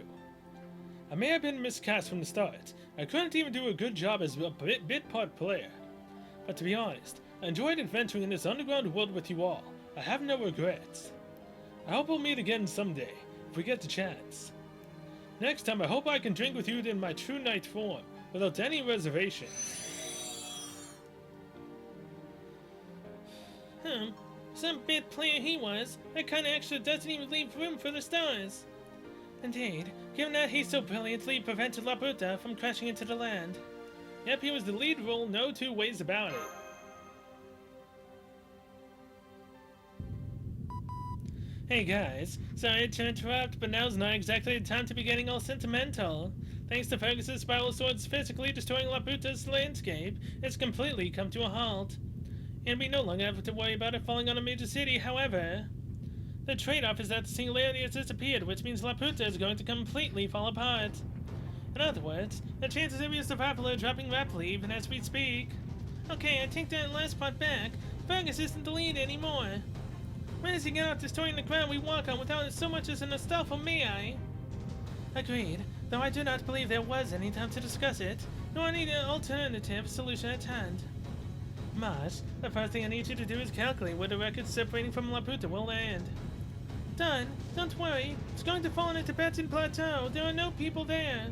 I may have been miscast from the start. I couldn't even do a good job as a bit part player. But to be honest, I enjoyed adventuring in this underground world with you all. I have no regrets. I hope we'll meet again someday, if we get the chance. Next time, I hope I can drink with you in my true knight form, without any reservations. Some bit player he was. That kind of extra doesn't even leave room for the stars. Indeed, given that he so brilliantly prevented Laputa from crashing into the land. Yep, he was the lead role, no two ways about it. Hey guys, sorry to interrupt, but now's not exactly the time to be getting all sentimental. Thanks to Fergus's spiral swords physically destroying Laputa's landscape, it's completely come to a halt. And we no longer have to worry about it falling on a major city, however. The trade-off is that the singularity has disappeared, which means Laputa is going to completely fall apart. In other words, the chances of your survival are dropping rapidly even as we speak. Okay, I take that last part back. Fergus isn't the lead anymore. When is he out destroying the ground we walk on without so much as a nostalgia may I? Agreed, though I do not believe there was any time to discuss it, nor any alternative solution at hand. Marsh, the first thing I need you to do is calculate where the record separating from Laputa will land. Done. Don't worry. It's going to fall on a Tibetan plateau. There are no people there.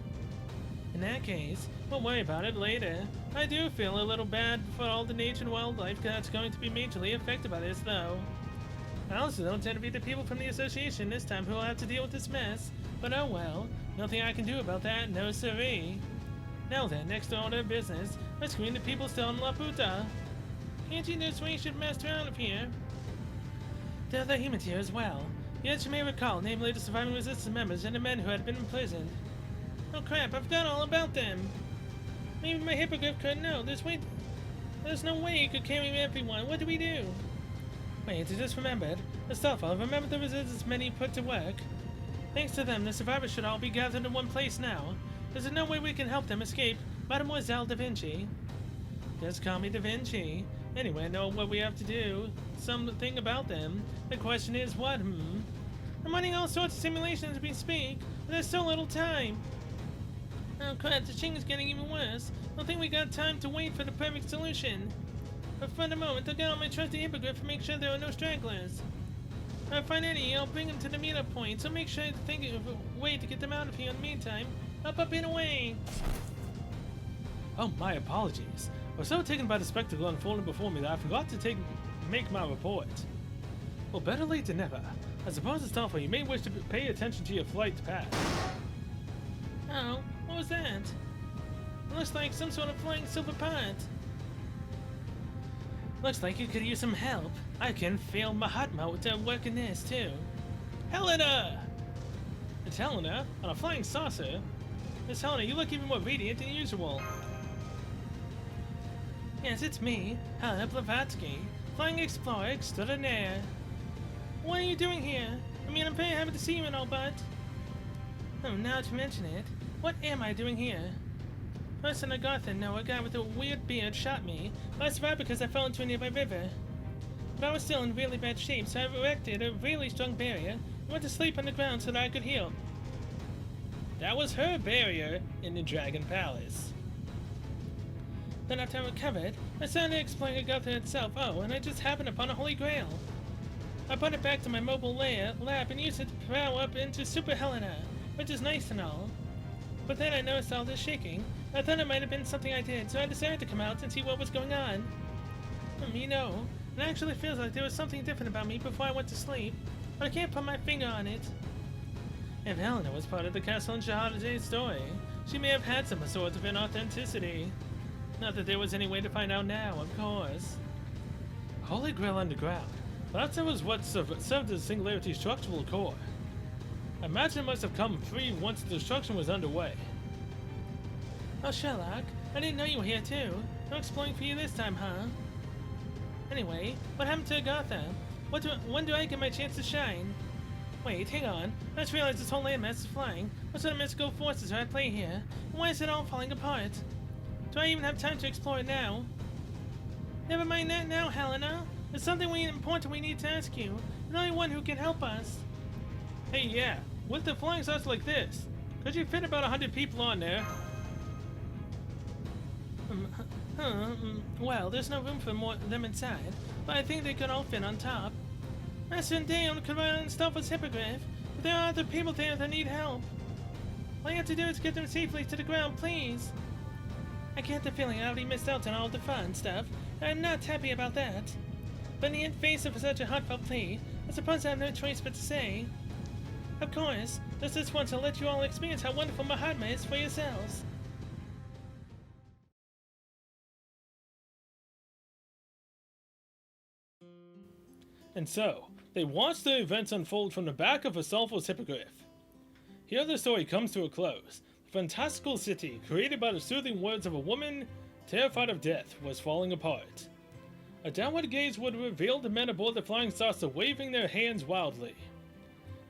In that case, we'll worry about it later. I do feel a little bad for all the nature and wildlife that's going to be majorly affected by this, though. I also don't tend to be the people from the association this time who will have to deal with this mess. But oh well. Nothing I can do about that, no siree. Now then, next order of business. Let's screen the people still in Laputa. Can't you just we should master out of here? There are other humans here as well. Yet you may recall, namely the surviving resistance members and the men who had been imprisoned. Oh crap, I forgot all about them. Maybe my hippogriff couldn't know. There's no way he could carry everyone. What do we do? Wait, I just remembered. Astolfo, remember the resistance men he put to work? Thanks to them, the survivors should all be gathered in one place now. Is there no way we can help them escape? Mademoiselle Da Vinci. Just call me Da Vinci. Anyway, I know what we have to do. Something about them. The question is what, I'm running all sorts of simulations as we speak, but there's so little time. Oh crap, the ching is getting even worse. I don't think we got time to wait for the perfect solution. But for the moment, I'll get on my trusty hippogriff and make sure there are no stragglers. If I find any, I'll bring them to the meetup point, so make sure to think of a way to get them out of here in the meantime. Up, and away! Oh, my apologies. I was so taken by the spectacle unfolding before me that I forgot to make my report. Well, better late than never. I suppose, Astolfo, you may wish to pay attention to your flight path. Oh, what was that? It looks like some sort of flying silver pot. Looks like you could use some help. I can feel Mahatma with work in this, too. Helena! It's Helena on a flying saucer. Miss Helena, you look even more radiant than usual. Yes, it's me, Helena Blavatsky, flying explorer extraordinaire. What are you doing here? I mean, I'm very happy to see you and all, but... Oh, now to mention it, what am I doing here? First in Agartha, no, a guy with a weird beard shot me, but I survived because I fell into a nearby river. But I was still in really bad shape, so I erected a really strong barrier and went to sleep on the ground so that I could heal. That was her barrier in the Dragon Palace. Then after I recovered, I started exploring Agartha itself. Oh, and I just happened upon a holy grail. I brought it back to my mobile lab and used it to power up into Super Helena, which is nice and all. But then I noticed all this shaking. I thought it might have been something I did, so I decided to come out and see what was going on. You know, it actually feels like there was something different about me before I went to sleep, but I can't put my finger on it. If Helena was part of the Castle and Shahada's story, she may have had some sort of inauthenticity. Not that there was any way to find out now, of course. Holy Grail underground. Perhaps that was what served as Singularity's structural core. I imagine it must have come free once the destruction was underway. Oh, Sherlock, I didn't know you were here too. No exploring for you this time, huh? Anyway, what happened to Agartha? When do I get my chance to shine? Wait, hang on. I just realized this whole landmass is flying. What sort of mystical forces are at play here? And why is it all falling apart? Do I even have time to explore it now? Never mind that now, Helena. There's something important we need to ask you. You're the only one who can help us. Hey, yeah. With the flying saucer like this, could you fit about 100 people on there? Well, there's no room for more of them inside, but I think they could all fit on top. Master and Dale could ride on Stoffel's hippogriff, but there are other people there that need help. All you have to do is get them safely to the ground, please. I get the feeling I already missed out on all the fun stuff, and I'm not happy about that. But in the face of such a heartfelt plea, I suppose I have no choice but to say. Of course, just want to let you all experience how wonderful Mahatma is for yourselves. And so, they watched the events unfold from the back of Astolfo's hippogriff. Here the story comes to a close. The fantastical city, created by the soothing words of a woman terrified of death, was falling apart. A downward gaze would reveal the men aboard the flying saucer waving their hands wildly.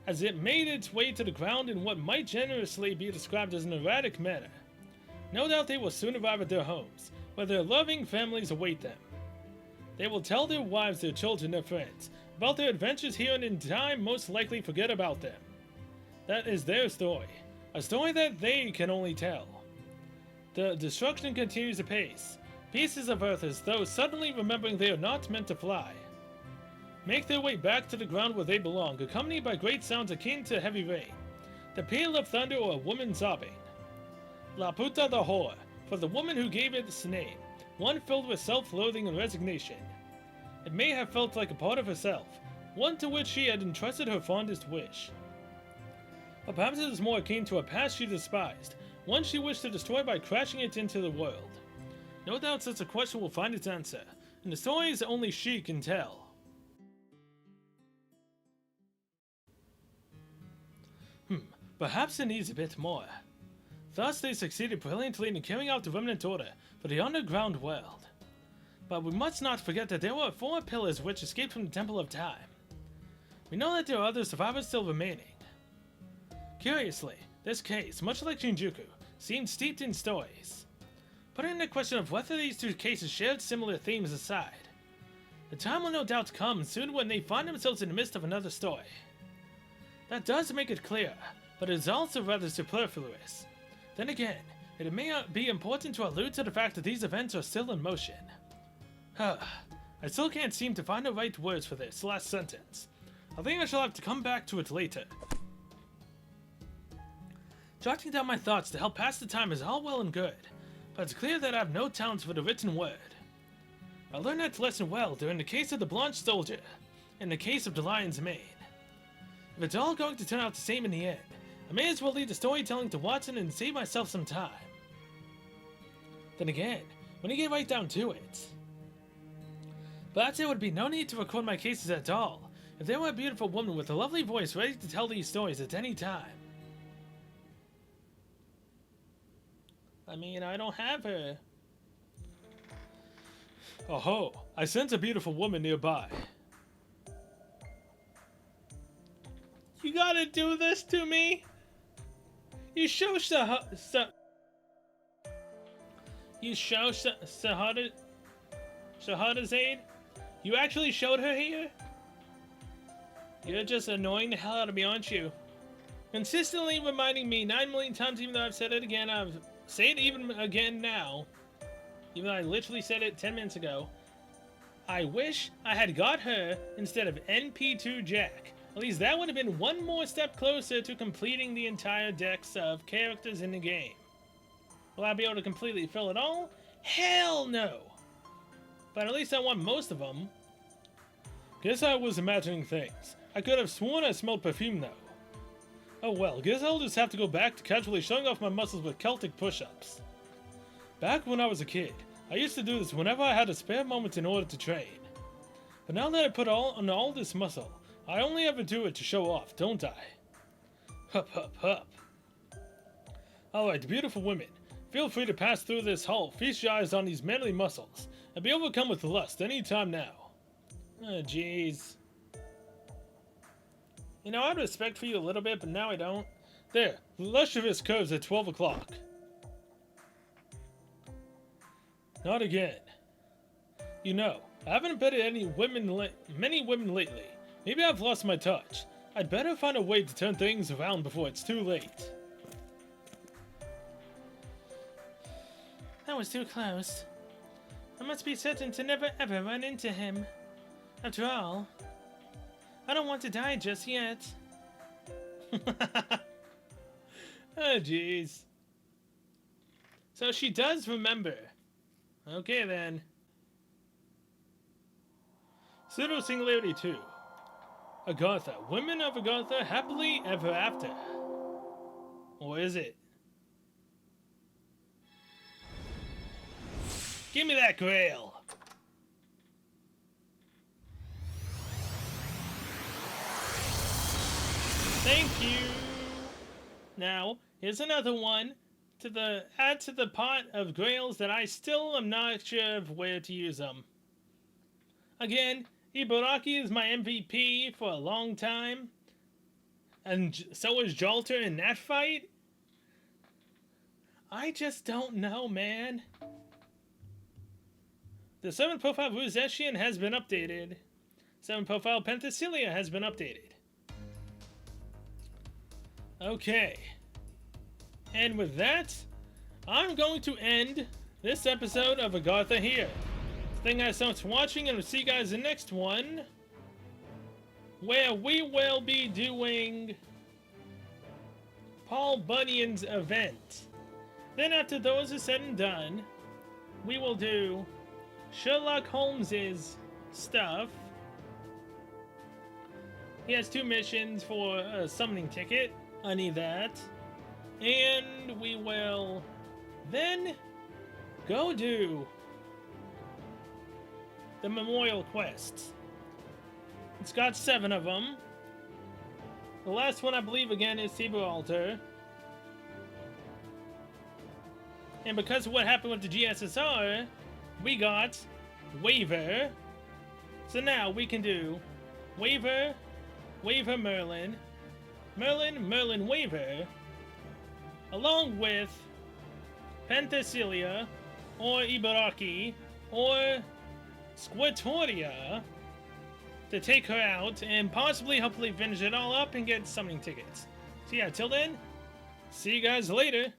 As it made its way to the ground in what might generously be described as an erratic manner. No doubt they will soon arrive at their homes, where their loving families await them. They will tell their wives, their children, their friends about their adventures here and in time most likely forget about them. That is their story, a story that they can only tell. The destruction continues apace. Pieces of Earth as though suddenly remembering they are not meant to fly. Make their way back to the ground where they belong, accompanied by great sounds akin to heavy rain, the peal of thunder or a woman sobbing. La Puta the Whore, for the woman who gave it its name, one filled with self-loathing and resignation. It may have felt like a part of herself, one to which she had entrusted her fondest wish. Or perhaps it is more akin to a past she despised, one she wished to destroy by crashing it into the world. No doubt such a question will find its answer, And the stories only she can tell. Perhaps it needs a bit more. Thus they succeeded brilliantly in carrying out the remnant order for the underground world. But we must not forget that there were 4 pillars which escaped from the Temple of Time. We know that there are other survivors still remaining. Curiously, this case, much like Shinjuku, seemed steeped in stories. Putting the question of whether these 2 cases shared similar themes aside, the time will no doubt come soon when they find themselves in the midst of another story. That does make it clear, but it is also rather superfluous. Then again, it may be important to allude to the fact that these events are still in motion. I still can't seem to find the right words for this last sentence. I think I shall have to come back to it later. Jotting down my thoughts to help pass the time is all well and good, but it's clear that I have no talent for the written word. I learned that lesson well during the case of the Blonde Soldier, and the case of the Lion's Mane. If it's all going to turn out the same in the end, I may as well leave the storytelling to Watson and save myself some time. Then again, when you get right down to it, perhaps there would be no need to record my cases at all if there were a beautiful woman with a lovely voice ready to tell these stories at any time. I mean, I don't have her. Oh ho, I sense a beautiful woman nearby. You gotta do this to me? You show Shahadazade? You actually showed her here? You're just annoying the hell out of me, aren't you? Consistently reminding me 9 million times, even though I've said it again, I've say it even again now. Even though I literally said it 10 minutes ago. I wish I had got her instead of NP2 Jack. At least that would have been one more step closer to completing the entire decks of characters in the game. Will I be able to completely fill it all? Hell no! But at least I want most of them. Guess I was imagining things. I could have sworn I smelled perfume though. Oh well, guess I'll just have to go back to casually showing off my muscles with Celtic push-ups. Back when I was a kid, I used to do this whenever I had a spare moment in order to train. But now that I put on all this muscle, I only ever do it to show off, don't I? Hup hup hup. Alright, beautiful women, feel free to pass through this hall, feast your eyes on these manly muscles, and be overcome with lust any time now. Oh jeez. You know, I had respect for you a little bit, but now I don't. There, luscious curves at 12 o'clock. Not again. You know, I haven't betted many women lately. Maybe I've lost my touch. I'd better find a way to turn things around before it's too late. That was too close. I must be certain to never ever run into him. After all, I don't want to die just yet. Oh, jeez. So she does remember. Okay, then. Pseudo Singularity 2. Agartha. Women of Agartha happily ever after. Or is it? Give me that grail. Thank you. Now, here's another one to add to the pot of grails that I still am not sure of where to use them. Again, Ibaraki is my MVP for a long time, and so is Jalter in that fight. I just don't know, man. The 7 profile Ruzeshian has been updated. 7 profile Penthesilea has been updated. Okay. And with that, I'm going to end this episode of Agartha here. Thank you guys so much for watching, and we'll see you guys in the next one, where we will be doing Paul Bunyan's event. Then after those are said and done, we will do Sherlock Holmes's stuff. He has 2 missions for a summoning ticket. I need that. And we will then go do the memorial quests. It's got 7 of them. The last one, I believe, again, is Gibraltar. And because of what happened with the GSSR, we got Waiver. So now we can do Waiver, Waiver Merlin, Merlin, Merlin Waiver, along with Penthesilea, or Ibaraki, or Squirtoria, to take her out and possibly, hopefully, finish it all up and get summoning tickets. So yeah, till then, see you guys later.